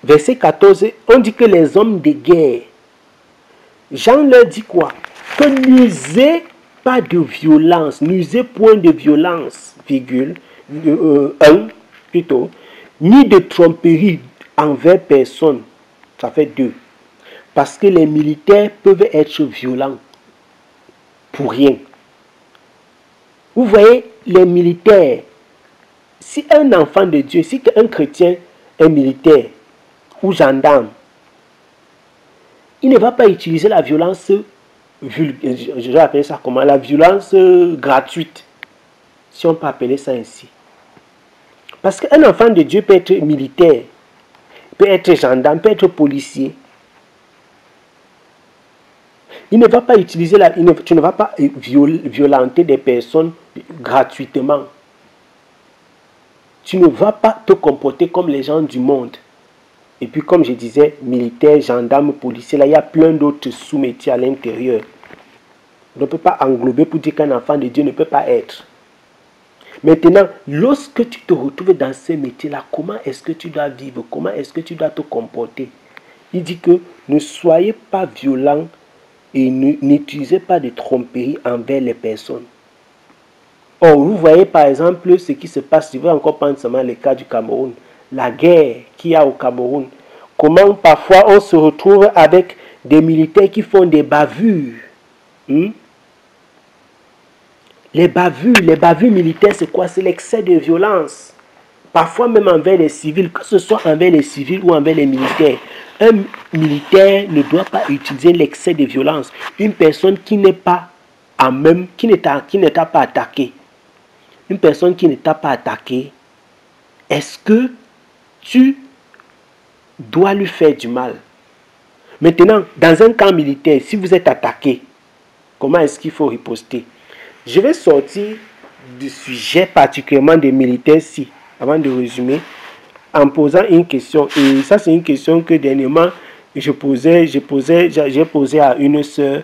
Verset 14, on dit que les hommes de guerre, Jean leur dit quoi? Que n'usez pas de violence, n'usez point de violence, virgule, plutôt, ni de tromperie envers personne. Ça fait 2. Parce que les militaires peuvent être violents pour rien. Vous voyez, les militaires, si un enfant de Dieu, si un chrétien est militaire ou gendarme, il ne va pas utiliser la violence, je vais appeler ça comment, la violence gratuite, si on peut appeler ça ainsi. Parce qu'un enfant de Dieu peut être militaire, peut être gendarme, peut être policier. Il ne va pas utiliser tu ne vas pas violenter des personnes gratuitement. Tu ne vas pas te comporter comme les gens du monde. Et puis comme je disais, militaire, gendarme, policier, là il y a plein d'autres sous-métiers à l'intérieur. On ne peut pas englober pour dire qu'un enfant de Dieu ne peut pas être. Maintenant, lorsque tu te retrouves dans ces métiers-là, comment est-ce que tu dois vivre? Comment est-ce que tu dois te comporter? Il dit que ne soyez pas violents et n'utilisez pas de tromperie envers les personnes. Or, vous voyez par exemple ce qui se passe, je vais encore prendre seulement le cas du Cameroun, la guerre qu'il y a au Cameroun. Comment parfois on se retrouve avec des militaires qui font des bavures. Les bavures militaires, c'est quoi? C'est l'excès de violence. Parfois même envers les civils, que ce soit envers les civils ou envers les militaires. Un militaire ne doit pas utiliser l'excès de violence. Une personne qui n'est pas qui ne t'a pas attaqué. Une personne qui ne t'a pas attaqué, est-ce que tu dois lui faire du mal? Maintenant, dans un camp militaire, si vous êtes attaqué, comment est-ce qu'il faut riposter? Je vais sortir du sujet particulièrement des militaires ici, avant de résumer, en posant une question. Et ça, c'est une question que dernièrement, j'ai posé à une soeur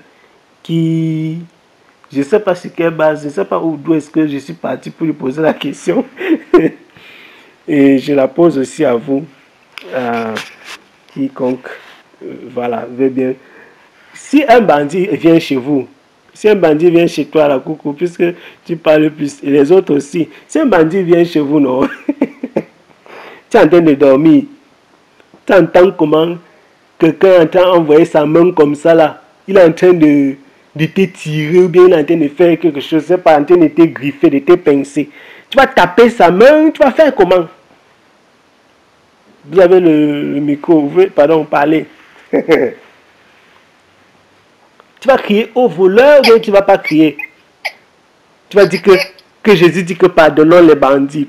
qui, je ne sais pas sur quelle base, je ne sais pas d'où est-ce que je suis parti pour lui poser la question. Et je la pose aussi à vous, quiconque, voilà, veut bien. Si un bandit vient chez vous, si un bandit vient chez toi, la coucou, puisque tu parles plus, et les autres aussi, si un bandit vient chez vous, non, tu es en train de dormir, tu entends comment quelqu'un est en train d'envoyer sa main comme ça là, il est en train de te tirer, ou bien il est en train de faire quelque chose, c'est pas en train de te griffer, de te pincer. Tu vas taper sa main, tu vas faire comment? Vous avez le micro, vous pouvez, pardon, parler. Tu vas crier au voleur ou tu ne vas pas crier? Tu vas dire que Jésus dit que pardonnons les bandits.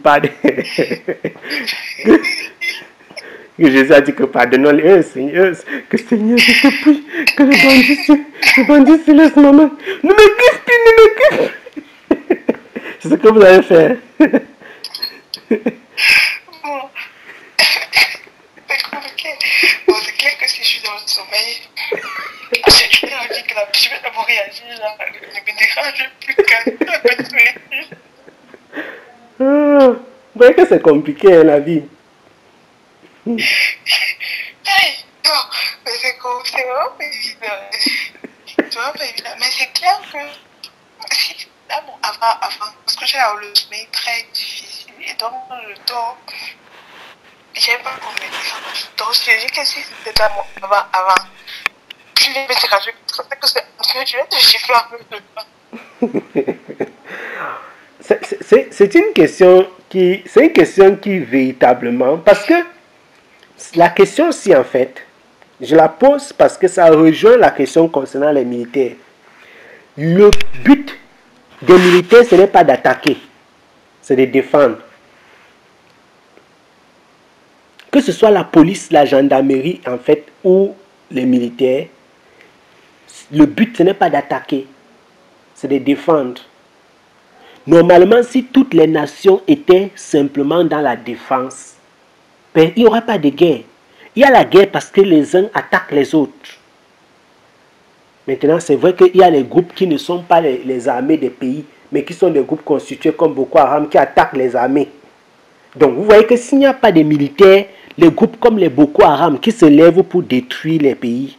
Que Jésus a dit que pardonnons les Seigneur. Que Seigneur, je te prie. Que les bandits se laissent maman. Ne me quitte plus, ne me quitte. C'est ce que vous allez faire. Bon. C'est compliqué. Bon, c'est clair que si je suis dans le sommeil, je vais d'abord réagir, là, ne me dérange plus qu'à vous voyez que c'est compliqué, hein, la vie. Non, mais c'est vraiment pas évident. C'est vraiment pas évident. Mais c'est clair que, là, bon, avant, parce que j'ai le sommeil très difficile, et donc le temps, j'aime pas qu'on me dérange. Donc je dis que si c'était avant, je vais me déranger, parce que c'est je vais te chiffrer un peu de temps. C'est une question qui véritablement, parce que la question si en fait, je la pose parce que ça rejoint la question concernant les militaires. Le but des militaires, ce n'est pas d'attaquer, c'est de défendre. Que ce soit la police, la gendarmerie en fait, ou les militaires, le but ce n'est pas d'attaquer, c'est de défendre. Normalement, si toutes les nations étaient simplement dans la défense, ben, il n'y aura pas de guerre. Il y a la guerre parce que les uns attaquent les autres. Maintenant, c'est vrai qu'il y a les groupes qui ne sont pas les armées des pays, mais qui sont des groupes constitués comme Boko Haram qui attaquent les armées. Donc, vous voyez que s'il n'y a pas de militaires, les groupes comme les Boko Haram qui se lèvent pour détruire les pays,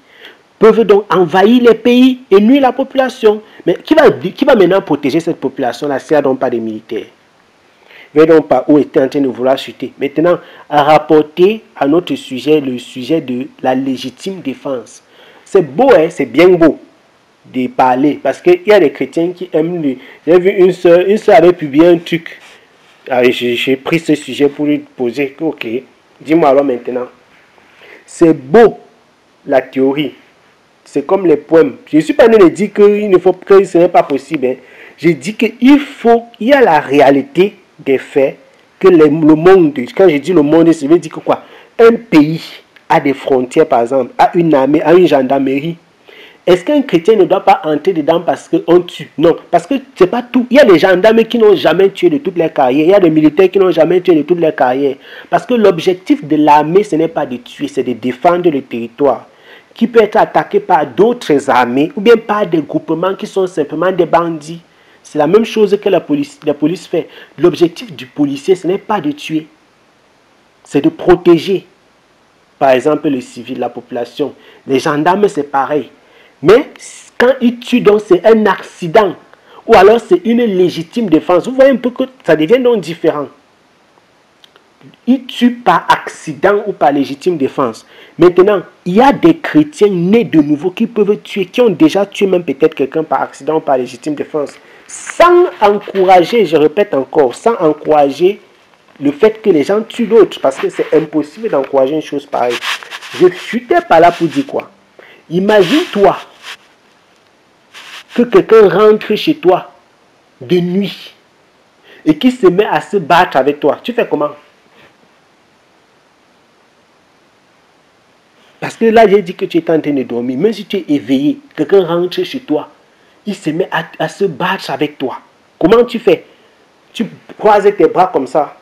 peuvent donc envahir les pays et nuire la population. Mais qui va maintenant protéger cette population-là s'il n'y a donc pas de militaires? Voyez donc pas où était en train de vouloir chuter. Maintenant, à rapporter à notre sujet, le sujet de la légitime défense. C'est beau, hein, c'est bien beau de parler. Parce qu'il y a des chrétiens qui aiment... J'ai vu une soeur avait publié un truc. J'ai pris ce sujet pour lui poser. Ok, dis-moi alors maintenant. C'est beau, la théorie. C'est comme les poèmes. Je ne suis pas en train de dire qu'il ne faut que ce n'est pas possible. Hein. Je dis qu'il y a la réalité des faits, que le monde, quand je dis le monde, ça veut dire que quoi? Un pays a des frontières, par exemple, a une armée, a une gendarmerie. Est-ce qu'un chrétien ne doit pas entrer dedans parce qu'on tue? Non, parce que c'est pas tout. Il y a des gendarmes qui n'ont jamais tué de toute leur carrière. Il y a des militaires qui n'ont jamais tué de toute leur carrière. Parce que l'objectif de l'armée, ce n'est pas de tuer, c'est de défendre le territoire, qui peut être attaqué par d'autres armées ou bien par des groupements qui sont simplement des bandits. C'est la même chose que la police fait. L'objectif du policier, ce n'est pas de tuer, c'est de protéger. Par exemple, le civil, la population. Les gendarmes, c'est pareil. Mais quand ils tuent, donc c'est un accident. Ou alors c'est une légitime défense. Vous voyez un peu que ça devient donc différent. Ils tuent par accident ou par légitime défense. Maintenant, il y a des chrétiens nés de nouveau qui peuvent tuer, qui ont déjà tué même peut-être quelqu'un par accident ou par légitime défense. Sans encourager, je répète encore, sans encourager le fait que les gens tuent l'autre. Parce que c'est impossible d'encourager une chose pareille. Je chutais pas là pour dire quoi. Imagine-toi que quelqu'un rentre chez toi de nuit et qui se met à se battre avec toi. Tu fais comment? Parce que là, j'ai dit que tu es en train de dormir. Même si tu es éveillé, quelqu'un rentre chez toi, il se met à se battre avec toi. Comment tu fais? Tu croises tes bras comme ça.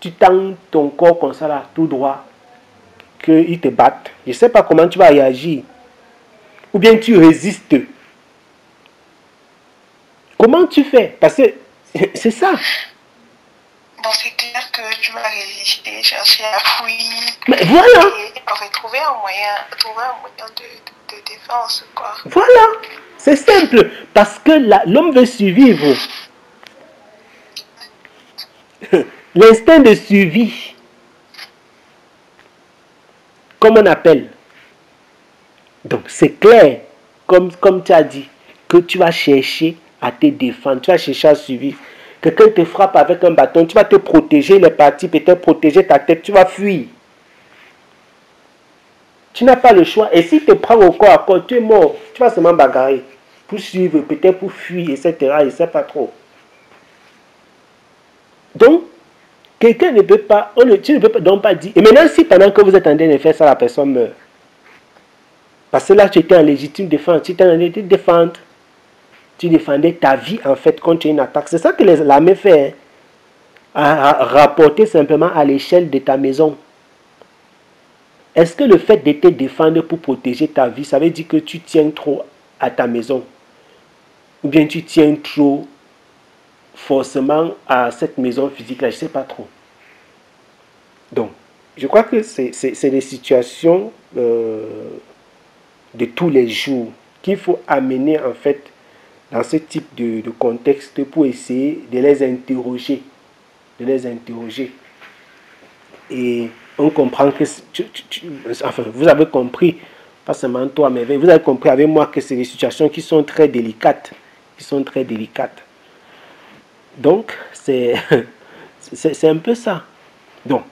Tu tends ton corps comme ça, là, tout droit. Qu'il te batte. Je ne sais pas comment tu vas réagir. Ou bien tu résistes. Comment tu fais? Parce que c'est ça. Bon, c'est clair que tu vas résister, chercher à fuir. Mais voilà. Et trouver un moyen de défense, quoi. Voilà. C'est simple. Parce que l'homme veut survivre. L'instinct de survie, comme on appelle. Donc c'est clair, comme tu as dit, que tu vas chercher à te défendre, tu vas chercher à survivre. Quelqu'un te frappe avec un bâton, tu vas te protéger les parties, peut-être protéger ta tête, tu vas fuir. Tu n'as pas le choix. Et s'il te prend au corps à corps, tu es mort. Tu vas seulement bagarrer. pour suivre, peut-être pour fuir, etc. Je ne sais pas trop. Donc, quelqu'un ne peut pas, tu ne peux donc pas dire. Et maintenant, si pendant que vous êtes en train de faire ça, la personne meurt. Parce que là, tu étais en légitime défense, tu étais en légitime défense. Tu défendais ta vie, en fait, contre une attaque. C'est ça que l'armée fait. Hein, à rapporter simplement à l'échelle de ta maison. Est-ce que le fait de te défendre pour protéger ta vie, ça veut dire que tu tiens trop à ta maison? Ou bien tu tiens trop forcément à cette maison physique-là? Je ne sais pas trop. Donc, je crois que c'est des situations de tous les jours qu'il faut amener en fait dans ce type de contexte pour essayer de les interroger. De les interroger. Et on comprend que... enfin, vous avez compris, pas seulement toi, mais vous avez compris avec moi que c'est des situations qui sont très délicates. Qui sont très délicates. Donc, c'est un peu ça. Donc,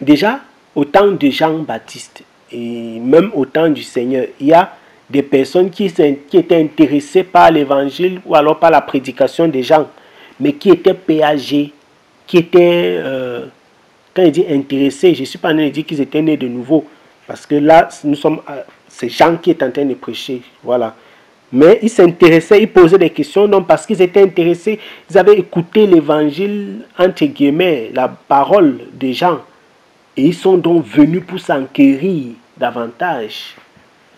déjà, au temps de Jean-Baptiste, et même au temps du Seigneur, il y a des personnes qui étaient intéressées par l'évangile ou alors par la prédication des gens, mais qui étaient péagés, qui étaient, quand il dit intéressés, je ne suis pas en train de dire qu'ils étaient nés de nouveau, parce que là, nous sommes, ces gens qui est en train de prêcher, voilà. Mais ils s'intéressaient, ils posaient des questions, non, parce qu'ils étaient intéressés, ils avaient écouté l'évangile, entre guillemets, la parole des gens, et ils sont donc venus pour s'enquérir davantage.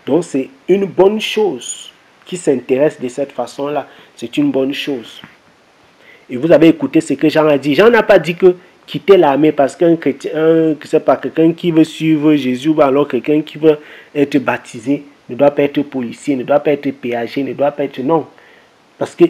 Donc c'est une bonne chose qui s'intéresse de cette façon-là. C'est une bonne chose. Et vous avez écouté ce que Jean a dit. Jean n'a pas dit que quitter l'armée parce qu'un chrétien, c'est pas quelqu'un qui veut suivre Jésus, ou alors quelqu'un qui veut être baptisé, ne doit pas être policier, ne doit pas être péagé, ne doit pas être... Non. Parce que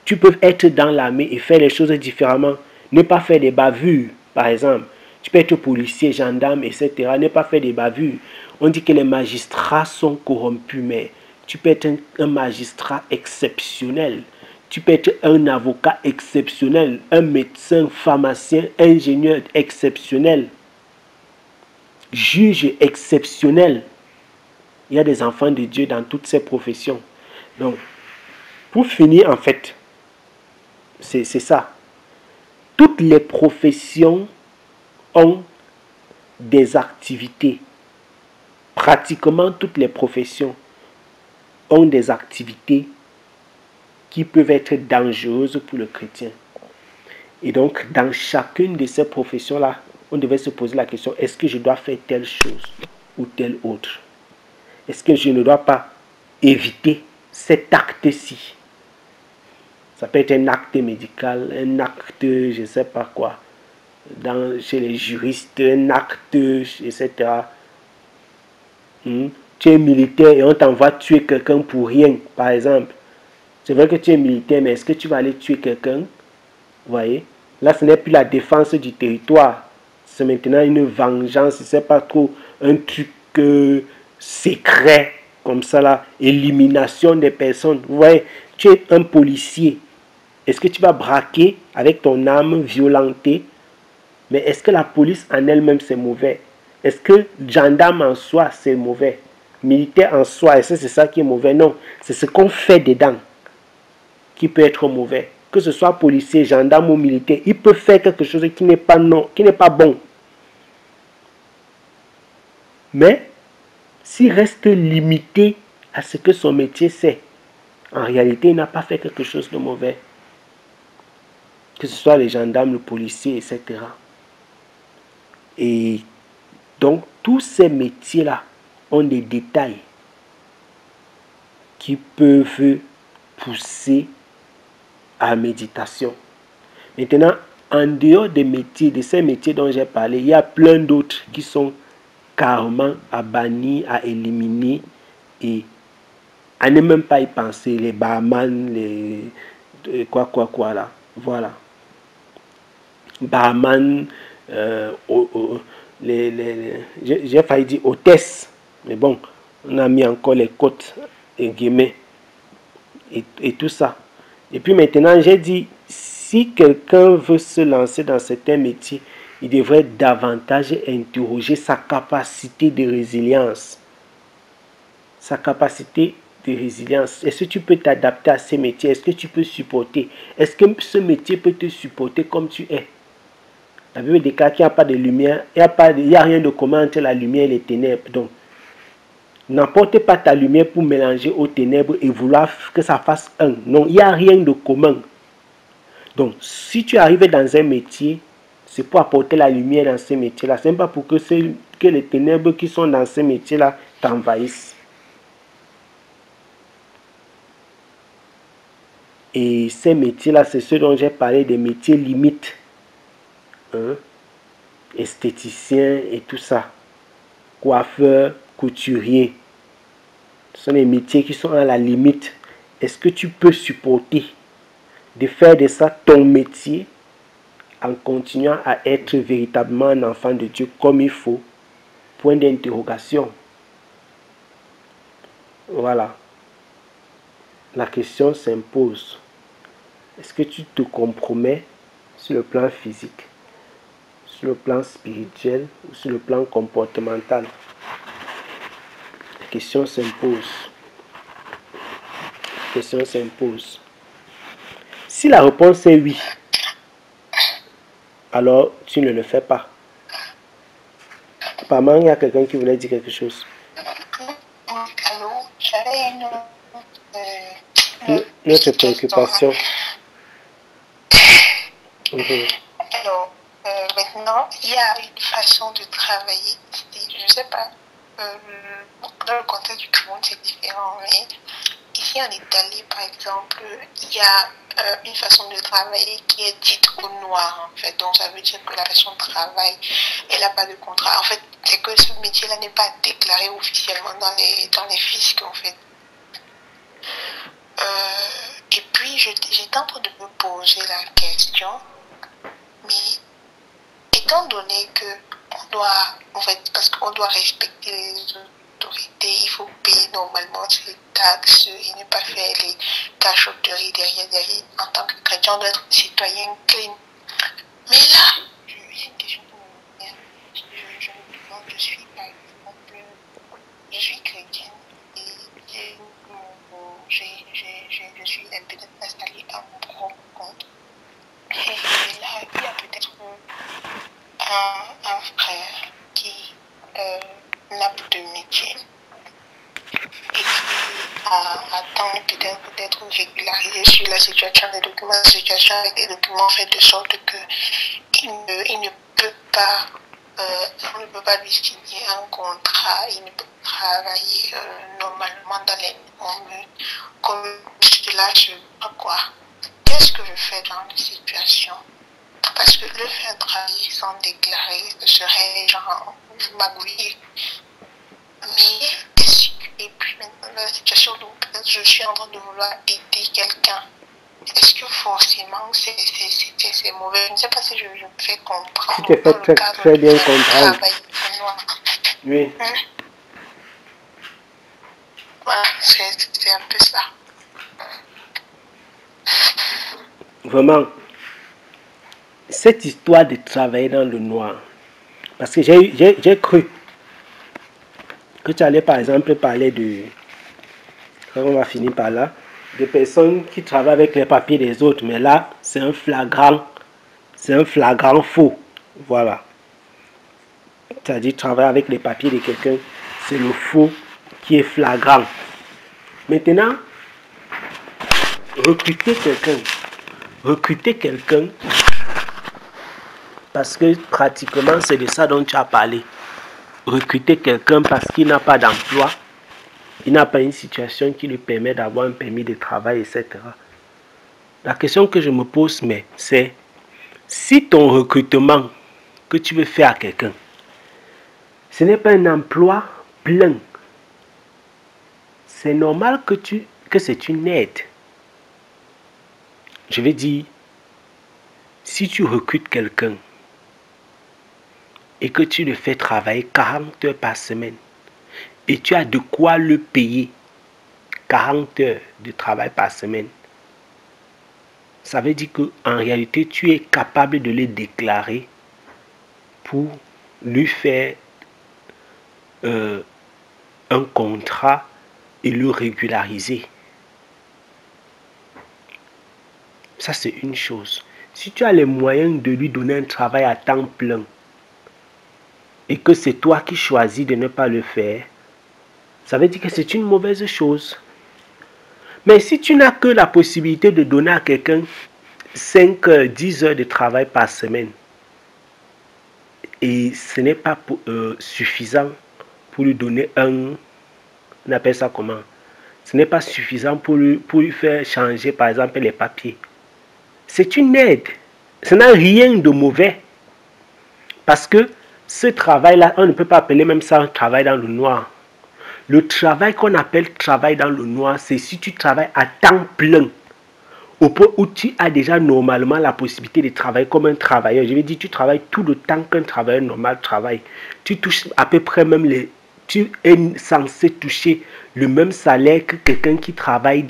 tu peux être dans l'armée et faire les choses différemment. Ne pas faire des bavures, par exemple. Tu peux être policier, gendarme, etc. Ne pas faire des bavures. On dit que les magistrats sont corrompus, mais tu peux être un magistrat exceptionnel. Tu peux être un avocat exceptionnel, un médecin, pharmacien, ingénieur exceptionnel, juge exceptionnel. Il y a des enfants de Dieu dans toutes ces professions. Donc, pour finir, en fait, c'est ça. Toutes les professions ont des activités. Pratiquement toutes les professions ont des activités qui peuvent être dangereuses pour le chrétien. Et donc, dans chacune de ces professions-là, on devait se poser la question, est-ce que je dois faire telle chose ou telle autre? Est-ce que je ne dois pas éviter cet acte-ci? Ça peut être un acte médical, un acte, je ne sais pas quoi, chez les juristes, un acte, etc. Tu es militaire et on t'envoie tuer quelqu'un pour rien, par exemple. C'est vrai que tu es militaire, mais est-ce que tu vas aller tuer quelqu'un? Vous voyez? Là, ce n'est plus la défense du territoire. C'est maintenant une vengeance, je ne sais pas trop, un truc secret, comme ça là, élimination des personnes. Vous voyez, tu es un policier. Est-ce que tu vas braquer avec ton arme, violenter? Mais est-ce que la police en elle-même c'est mauvais? Est-ce que gendarme en soi c'est mauvais? Militaire en soi, est-ce que c'est ça qui est mauvais? Non, c'est ce qu'on fait dedans qui peut être mauvais. Que ce soit policier, gendarme ou militaire, il peut faire quelque chose qui n'est pas bon. Mais s'il reste limité à ce que son métier c'est, en réalité, il n'a pas fait quelque chose de mauvais. Que ce soit les gendarmes, le policier, etc. Et donc, tous ces métiers-là ont des détails qui peuvent pousser à la méditation. Maintenant, en dehors des métiers, de ces métiers dont j'ai parlé, il y a plein d'autres qui sont carrément à bannir, à éliminer et à ne même pas y penser. Les barman, les quoi là. Voilà. Barman, j'ai failli dire hôtesse, mais bon, on a mis encore les côtes et guillemets et tout ça. Et puis maintenant, j'ai dit, si quelqu'un veut se lancer dans certains métiers, il devrait davantage interroger sa capacité de résilience. sa capacité de résilience. Est-ce que tu peux t'adapter à ces métiers? Est-ce que tu peux supporter? Est-ce que ce métier peut te supporter comme tu es? La Bible déclare qu'il n'y a pas de lumière, il n'y a rien de commun entre la lumière et les ténèbres. Donc, n'emporte pas ta lumière pour mélanger aux ténèbres et vouloir que ça fasse un. Non, il n'y a rien de commun. Donc, si tu arrives dans un métier, c'est pour apporter la lumière dans ce métier-là. Ce n'est pas pour que les ténèbres qui sont dans ce métier-là t'envahissent. Et ces métiers-là, c'est ceux dont j'ai parlé, des métiers limites. Hein? Esthéticien et tout ça. Coiffeur, couturier. Ce sont des métiers qui sont à la limite. Est-ce que tu peux supporter de faire de ça ton métier en continuant à être véritablement un enfant de Dieu comme il faut? Point d'interrogation. Voilà. La question s'impose. Est-ce que tu te compromets sur le plan physique, sur le plan spirituel ou sur le plan comportemental? La question s'impose. La question s'impose. Si la réponse est oui, alors tu ne le fais pas. Apparemment, il y a quelqu'un qui voulait dire quelque chose. Allô, j'avais une autre préoccupation. Alors, maintenant, il y a une façon de travailler. Je ne sais pas, dans le contexte du monde, c'est différent, mais ici en Italie, par exemple, il y a une façon de travailler qui est dite au noir, en fait. Donc, ça veut dire que la personne travaille, elle n'a pas de contrat. En fait, c'est que ce métier-là n'est pas déclaré officiellement dans les fiscs, en fait. Et puis, j'étais en train de me poser la question, mais étant donné que on doit, en fait, parce qu'on doit respecter les autorités, il faut payer normalement ses taxes et ne pas faire les cachotteries derrière. En tant que chrétien, on doit être citoyen clean. Mais là, j'ai une question pour vous. Je me demande, je suis par exemple, je suis chrétienne et je suis peut-être installée à mon propre compte. Et là, il y a peut-être un frère qui n'a plus de métier et qui attend peut-être d'être régularisé sur la situation des documents, la situation avec des documents faits de sorte que il ne peut pas, on ne peut pas lui signer un contrat, il ne peut travailler normalement dans les normes comme cela, je sais pas quoi. Qu'est-ce que je fais dans une situation? Parce que le faire travailler sans déclarer, ce serait genre magouiller. Mais, et puis maintenant, dans la situation où je suis en train de vouloir aider quelqu'un, est-ce que forcément c'est mauvais? Je ne sais pas si je me fais comprendre. Tu te fais très bien comprendre. Oui. Voilà, c'est un peu ça. Vraiment, cette histoire de travailler dans le noir, parce que j'ai cru que tu allais par exemple parler de, on va finir par là, des personnes qui travaillent avec les papiers des autres, mais là c'est un flagrant faux. Voilà, c'est-à-dire travailler avec les papiers de quelqu'un, c'est le faux qui est flagrant. Maintenant, recruter quelqu'un, parce que pratiquement c'est de ça dont tu as parlé. Recruter quelqu'un parce qu'il n'a pas d'emploi, il n'a pas une situation qui lui permet d'avoir un permis de travail, etc. La question que je me pose, c'est si ton recrutement que tu veux faire à quelqu'un, ce n'est pas un emploi plein, c'est normal que c'est une aide. Je vais dire, si tu recrutes quelqu'un et que tu le fais travailler 40 heures par semaine et tu as de quoi le payer 40 heures de travail par semaine, ça veut dire qu'en réalité, tu es capable de le déclarer pour lui faire un contrat et le régulariser. Ça, c'est une chose. Si tu as les moyens de lui donner un travail à temps plein et que c'est toi qui choisis de ne pas le faire, ça veut dire que c'est une mauvaise chose. Mais si tu n'as que la possibilité de donner à quelqu'un 5 heures, 10 heures de travail par semaine et ce n'est pas suffisant pour lui donner on appelle ça comment? Ce n'est pas suffisant pour lui faire changer par exemple les papiers. C'est une aide. Ça n'a rien de mauvais. Parce que ce travail-là, on ne peut pas appeler même ça un travail dans le noir. Le travail qu'on appelle travail dans le noir, c'est si tu travailles à temps plein. Au point où tu as déjà normalement la possibilité de travailler comme un travailleur. Je veux dire, tu travailles tout le temps qu'un travailleur normal travaille. Tu touches à peu près même tu es censé toucher le même salaire que quelqu'un qui travaille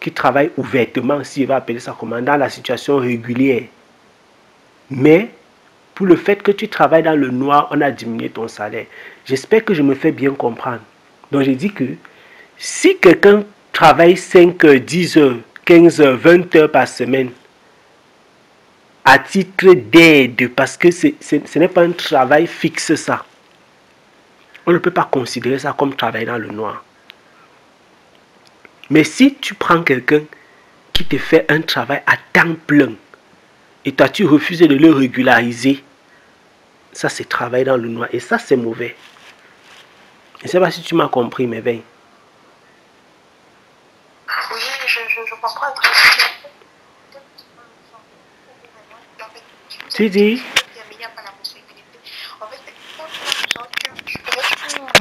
qui travaille ouvertement, si je vais appeler ça comment, dans la situation régulière. Mais pour le fait que tu travailles dans le noir, on a diminué ton salaire. J'espère que je me fais bien comprendre. Donc je dis que si quelqu'un travaille 5 heures, 10 heures, 15 heures, 20 heures par semaine, à titre d'aide, parce que ce n'est pas un travail fixe ça. On ne peut pas considérer ça comme travail dans le noir. Mais si tu prends quelqu'un qui te fait un travail à temps plein et toi tu refuses de le régulariser, ça c'est travail dans le noir et ça c'est mauvais. Je ne sais pas si tu m'as compris, mes veilles. Oui, je comprends très bien. Tu dis?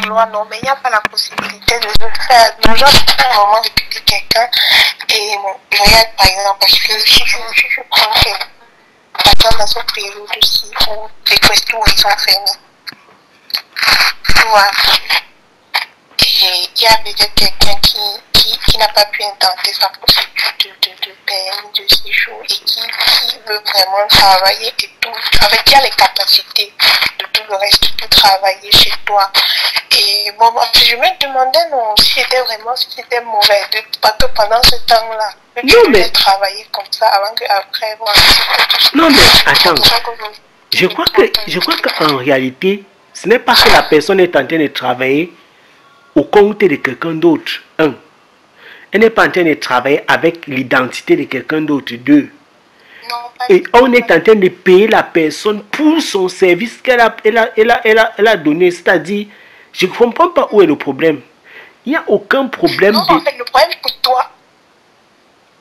Non, mais il n'y a pas la possibilité de le faire. Donc, j'ai un moment d'écouter quelqu'un et bon, je regarde par exemple, parce que si je prends par exemple dans une période aussi où les questions sont fermées, tu vois, et il y a peut-être quelqu'un qui n'a pas pu intenter sa procédure de permis de séjour et qui veut vraiment travailler et tout, avec qui a les capacités de tout le reste, de travailler chez toi. Et bon, je me demandais non, si c'était mauvais, parce que pendant ce temps-là, tu devais travailler comme ça avant qu'après, bon, non mais attends, je crois qu'en réalité, ce n'est pas que la personne est en train de travailler au compte de quelqu'un d'autre. Un, elle n'est pas en train de travailler avec l'identité de quelqu'un d'autre. Deux, et on est en train de payer la personne pour son service qu'elle a donné. C'est-à-dire, je ne comprends pas où est le problème. Il n'y a aucun problème. Non, en fait, le problème pour toi,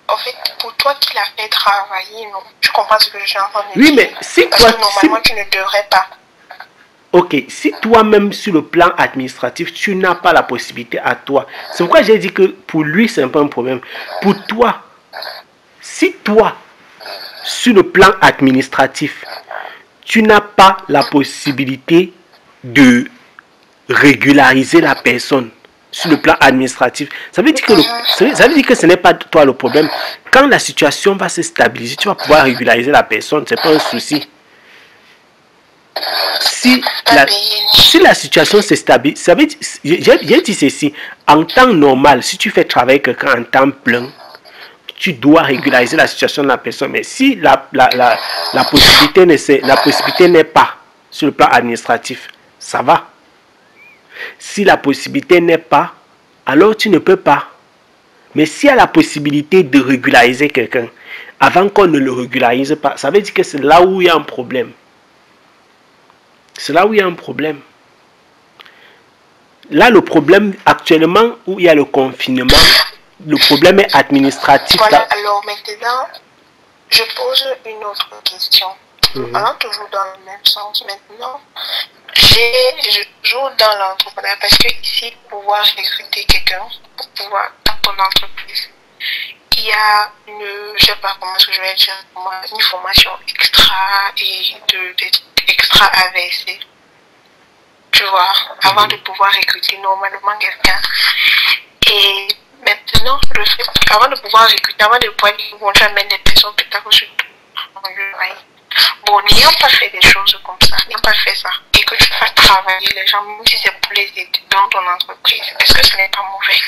en fait, pour toi qui l'as fait travailler, non. Tu comprends ce que je suis en train de dire? Oui, mais si parce toi... que normalement, tu ne devrais pas. Ok, si toi-même sur le plan administratif, tu n'as pas la possibilité à toi. C'est pourquoi j'ai dit que pour lui, c'est un peu un problème. Pour toi, si toi, sur le plan administratif, tu n'as pas la possibilité de régulariser la personne sur le plan administratif, ça veut dire que ce n'est pas toi le problème. Quand la situation va se stabiliser, tu vas pouvoir régulariser la personne, ce n'est pas un souci. Si la situation se stabilise, ça veut dire, j'ai dit ceci, en temps normal, si tu fais travailler quelqu'un en temps plein, tu dois régulariser la situation de la personne. Mais si la possibilité n'est pas sur le plan administratif, ça va. Si la possibilité n'est pas, alors tu ne peux pas. Mais s'il y a la possibilité de régulariser quelqu'un, avant qu'on ne le régularise pas, ça veut dire que c'est là où il y a un problème. C'est là où il y a un problème. Là, le problème actuellement où il y a le confinement, le problème est administratif. Voilà, alors maintenant, je pose une autre question. Allant toujours dans le même sens, maintenant, je joue dans l'entrepreneuriat parce que ici, pour pouvoir recruter quelqu'un, pour pouvoir dans ton entreprise, il y a une, je sais pas comment est-ce que je vais dire, une formation extra et extra à verser. Tu vois, avant de pouvoir recruter normalement quelqu'un. Et maintenant, le fait, avant de pouvoir recruter, avant de pouvoir dire, bon, j'amène des personnes peut-être sur ton travail, Bon, n'ayant pas fait des choses comme ça, n'ayant pas fait ça, et que tu fasses travailler les gens, même si c'est pour les aider dans ton entreprise, est-ce que ce n'est pas mauvais?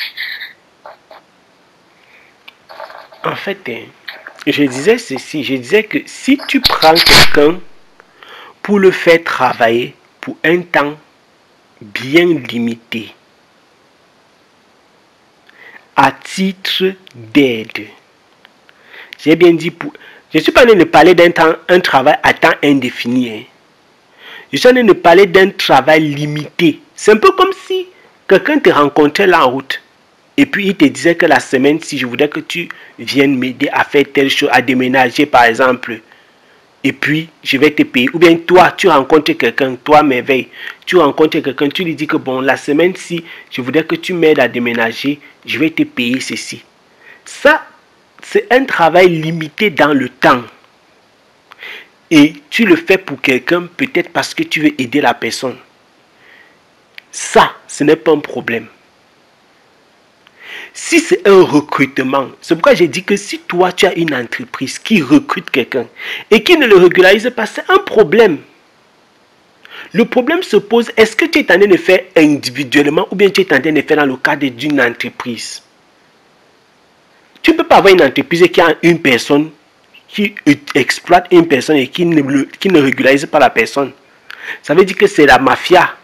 En fait, je disais ceci, je disais que si tu prends quelqu'un pour le faire travailler pour un temps bien limité, à titre d'aide, j'ai bien dit, je ne suis pas en train de parler un travail à temps indéfini. Hein. Je suis en train de parler d'un travail limité. C'est un peu comme si quelqu'un te rencontrait là en route. Et puis il te disait que la semaine, si je voudrais que tu viennes m'aider à faire telle chose, à déménager par exemple, et puis je vais te payer. Ou bien toi, tu rencontres quelqu'un, toi merveille, tu rencontres quelqu'un, tu lui dis que bon, la semaine, si je voudrais que tu m'aides à déménager, je vais te payer ceci. Ça, c'est un travail limité dans le temps. Et tu le fais pour quelqu'un, peut-être parce que tu veux aider la personne. Ça, ce n'est pas un problème. Si c'est un recrutement, c'est pourquoi j'ai dit que si toi tu as une entreprise qui recrute quelqu'un et qui ne le régularise pas, c'est un problème. Le problème se pose, est-ce que tu es en train de faire individuellement ou bien tu es en train de faire dans le cadre d'une entreprise? Tu ne peux pas avoir une entreprise qui a une personne qui exploite une personne et qui ne régularise pas la personne. Ça veut dire que c'est la mafia.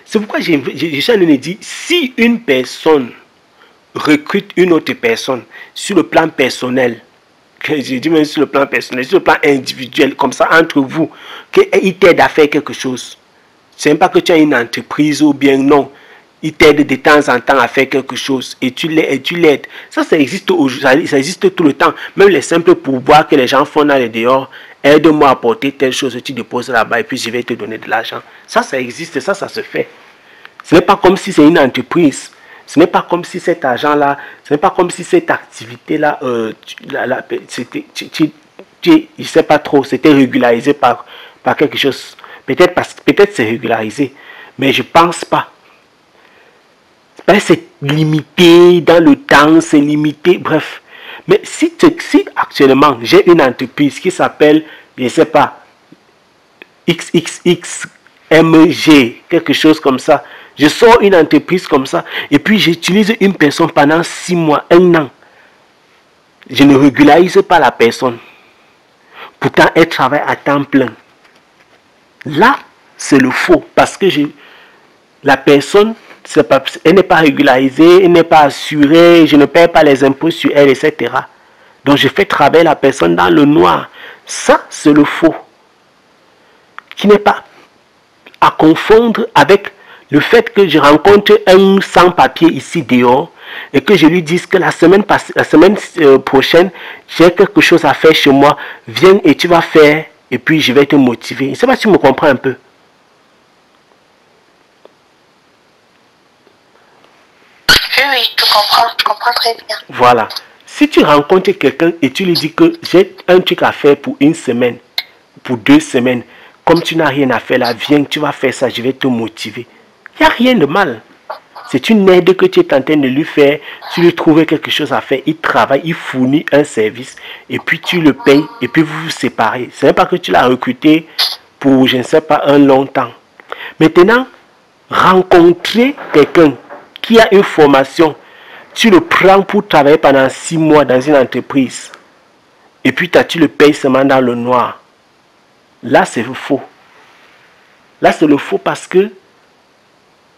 C'est pourquoi j'ai dit, si une personne recrute une autre personne sur le plan personnel, je dis même sur le plan personnel, sur le plan individuel, comme ça entre vous, qu'il t'aide à faire quelque chose. Ce n'est pas que tu as une entreprise ou bien non. Il t'aide de temps en temps à faire quelque chose et tu l'aides. Ça existe tout le temps. Même les simples pourboires que les gens font dans les dehors. Aide-moi à porter telle chose, tu déposes là-bas et puis je vais te donner de l'argent. Ça existe, ça se fait. Ce n'est pas comme si c'est une entreprise. Ce n'est pas comme si cet argent-là, ce n'est pas comme si cette activité-là, je ne sais pas trop, c'était régularisé par quelque chose. Peut-être c'est régularisé, mais je ne pense pas. C'est limité dans le temps, c'est limité, bref. Mais si actuellement j'ai une entreprise qui s'appelle, je ne sais pas, XXXMG, quelque chose comme ça, je sors une entreprise comme ça, et puis j'utilise une personne pendant 6 mois, 1 an. Je ne régularise pas la personne. Pourtant, elle travaille à temps plein. Là, c'est le faux, parce que la personne, elle n'est pas régularisée, elle n'est pas assurée, je ne paie pas les impôts sur elle, etc. Donc je fais travailler la personne dans le noir. Ça, c'est le faux. Qui n'est pas à confondre avec le fait que je rencontre un sans-papier ici dehors et que je lui dise que la semaine prochaine, j'ai quelque chose à faire chez moi, viens et tu vas faire et puis je vais te motiver. Je ne sais pas si tu me comprends un peu. Oui, je comprends très bien. Voilà. Si tu rencontres quelqu'un et tu lui dis que j'ai un truc à faire pour 1 semaine, pour 2 semaines, comme tu n'as rien à faire là, viens, tu vas faire ça, je vais te motiver. Il n'y a rien de mal. C'est une aide que tu es en train de lui faire. Tu lui trouves quelque chose à faire. Il travaille, il fournit un service. Et puis tu le payes. Et puis vous vous séparez. Ce n'est pas que tu l'as recruté pour, je ne sais pas, un long temps. Maintenant, rencontrer quelqu'un qui a une formation. Tu le prends pour travailler pendant 6 mois dans une entreprise. Et puis tu le payes seulement dans le noir. Là, c'est le faux. Là, c'est le faux parce que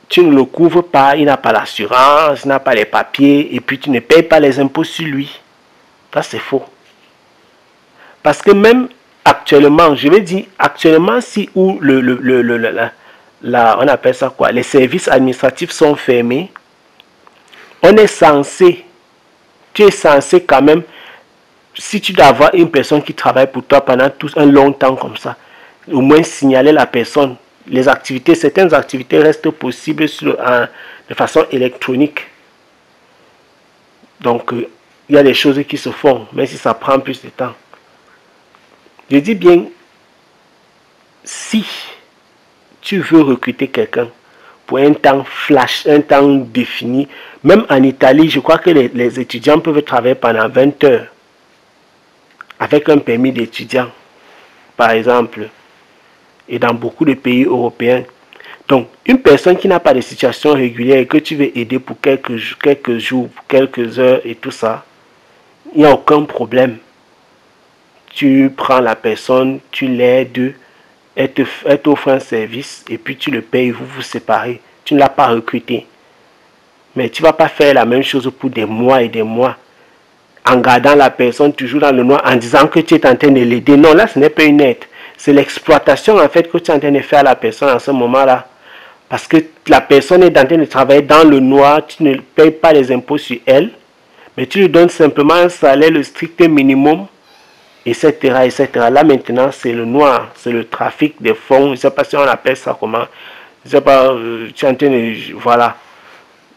tu ne le couvres pas, il n'a pas l'assurance, il n'a pas les papiers, et puis tu ne payes pas les impôts sur lui. Ça, c'est faux. Parce que même actuellement, je vais dire, actuellement, si où on appelle ça quoi, les services administratifs sont fermés, on est censé, tu es censé quand même, si tu dois avoir une personne qui travaille pour toi pendant un long temps comme ça, au moins signaler la personne. Les activités, certaines activités restent possibles de façon électronique. Donc, il y a des choses qui se font, même si ça prend plus de temps. Je dis bien, si tu veux recruter quelqu'un pour un temps flash, un temps défini, même en Italie, je crois que les étudiants peuvent travailler pendant 20 heures avec un permis d'étudiant. par exemple, et dans beaucoup de pays européens. Donc, une personne qui n'a pas de situation régulière et que tu veux aider pour quelques jours, quelques heures et tout ça, il n'y a aucun problème. Tu prends la personne, tu l'aides, elle t'offre un service et puis tu le payes, vous vous séparez. Tu ne l'as pas recruté. Mais tu ne vas pas faire la même chose pour des mois et des mois en gardant la personne toujours dans le noir en disant que tu es en train de l'aider. Non, là, ce n'est pas une aide. C'est l'exploitation en fait que tu es en train de faire à la personne à ce moment-là. Parce que la personne est en train de travailler dans le noir, tu ne payes pas les impôts sur elle, mais tu lui donnes simplement un salaire, le strict minimum, etc. etc. Là maintenant, c'est le noir, c'est le trafic des fonds. Je ne sais pas si on appelle ça comment. Je ne sais pas, tu es en train de... Voilà.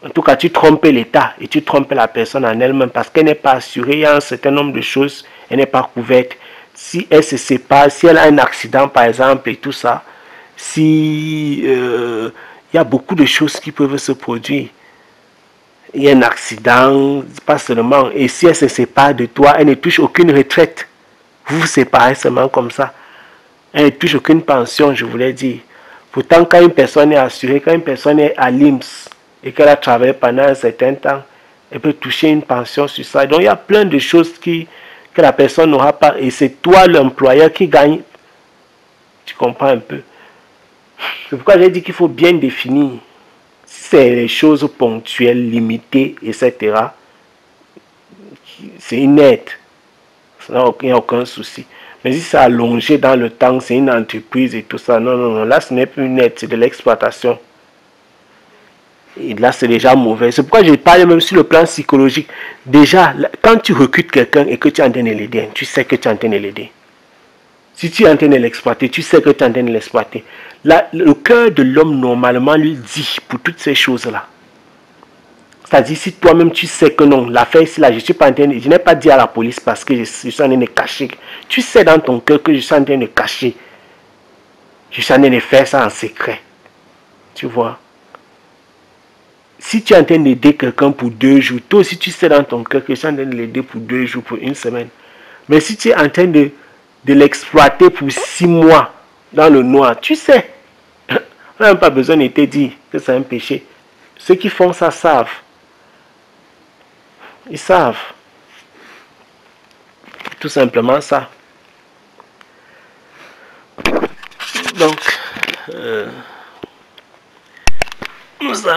En tout cas, tu trompes l'État et tu trompes la personne en elle-même parce qu'elle n'est pas assurée. Il y a un certain nombre de choses, elle n'est pas couverte. Si elle se sépare, si elle a un accident par exemple et tout ça, si il y a beaucoup de choses qui peuvent se produire. Il y a un accident, pas seulement. Et si elle se sépare de toi, elle ne touche aucune retraite. Vous vous séparez seulement comme ça. Elle ne touche aucune pension, je voulais dire. Pourtant, quand une personne est assurée, quand une personne est à l'IMS et qu'elle a travaillé pendant un certain temps, elle peut toucher une pension sur ça. Donc, il y a plein de choses que la personne n'aura pas. Et c'est toi, l'employeur, qui gagne. Tu comprends un peu? C'est pourquoi j'ai dit qu'il faut bien définir. Si c'est les choses ponctuelles, limitées, etc., c'est une aide. Il n'y a aucun souci. Mais si c'est allongé dans le temps, c'est une entreprise et tout ça, non, non, non. Là, ce n'est plus une aide, c'est de l'exploitation. Et là, c'est déjà mauvais. C'est pourquoi je parle même sur le plan psychologique. Déjà, quand tu recrutes quelqu'un et que tu es en train de l'aider, tu sais que tu es en train de l'aider. Si tu es en train de l'exploiter, tu sais que tu es en train de l'exploiter. Là, le cœur de l'homme, normalement, lui dit pour toutes ces choses-là. C'est-à-dire, si toi-même, tu sais que non, l'affaire ici, là, je suis pas en train de... Je n'ai pas dit à la police parce que je suis en train de cacher. Tu sais dans ton cœur que je suis en train de cacher. Je suis en train de faire ça en secret. Tu vois. Si tu es en train d'aider quelqu'un pour 2 jours, toi aussi, tu sais dans ton cœur que je suis en train de l'aider pour 2 jours, pour 1 semaine. Mais si tu es en train de l'exploiter pour 6 mois dans le noir, tu sais. On n'a même pas besoin de te dire que c'est un péché. Ceux qui font ça savent. Ils savent. Tout simplement ça. Donc, nous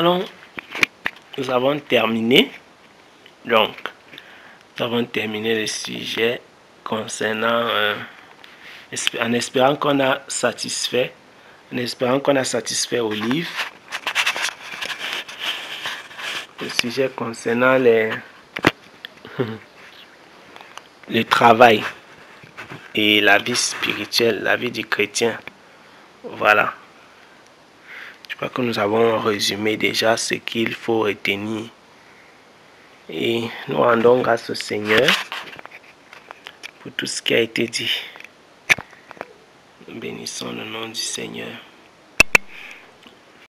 avons terminé. Donc, nous avons terminé le sujet concernant, en espérant qu'on a satisfait, Olive. Le sujet concernant le travail et la vie spirituelle, la vie du chrétien. Voilà. Je crois que nous avons résumé déjà ce qu'il faut retenir. Et nous rendons grâce au Seigneur pour tout ce qui a été dit. Nous bénissons le nom du Seigneur.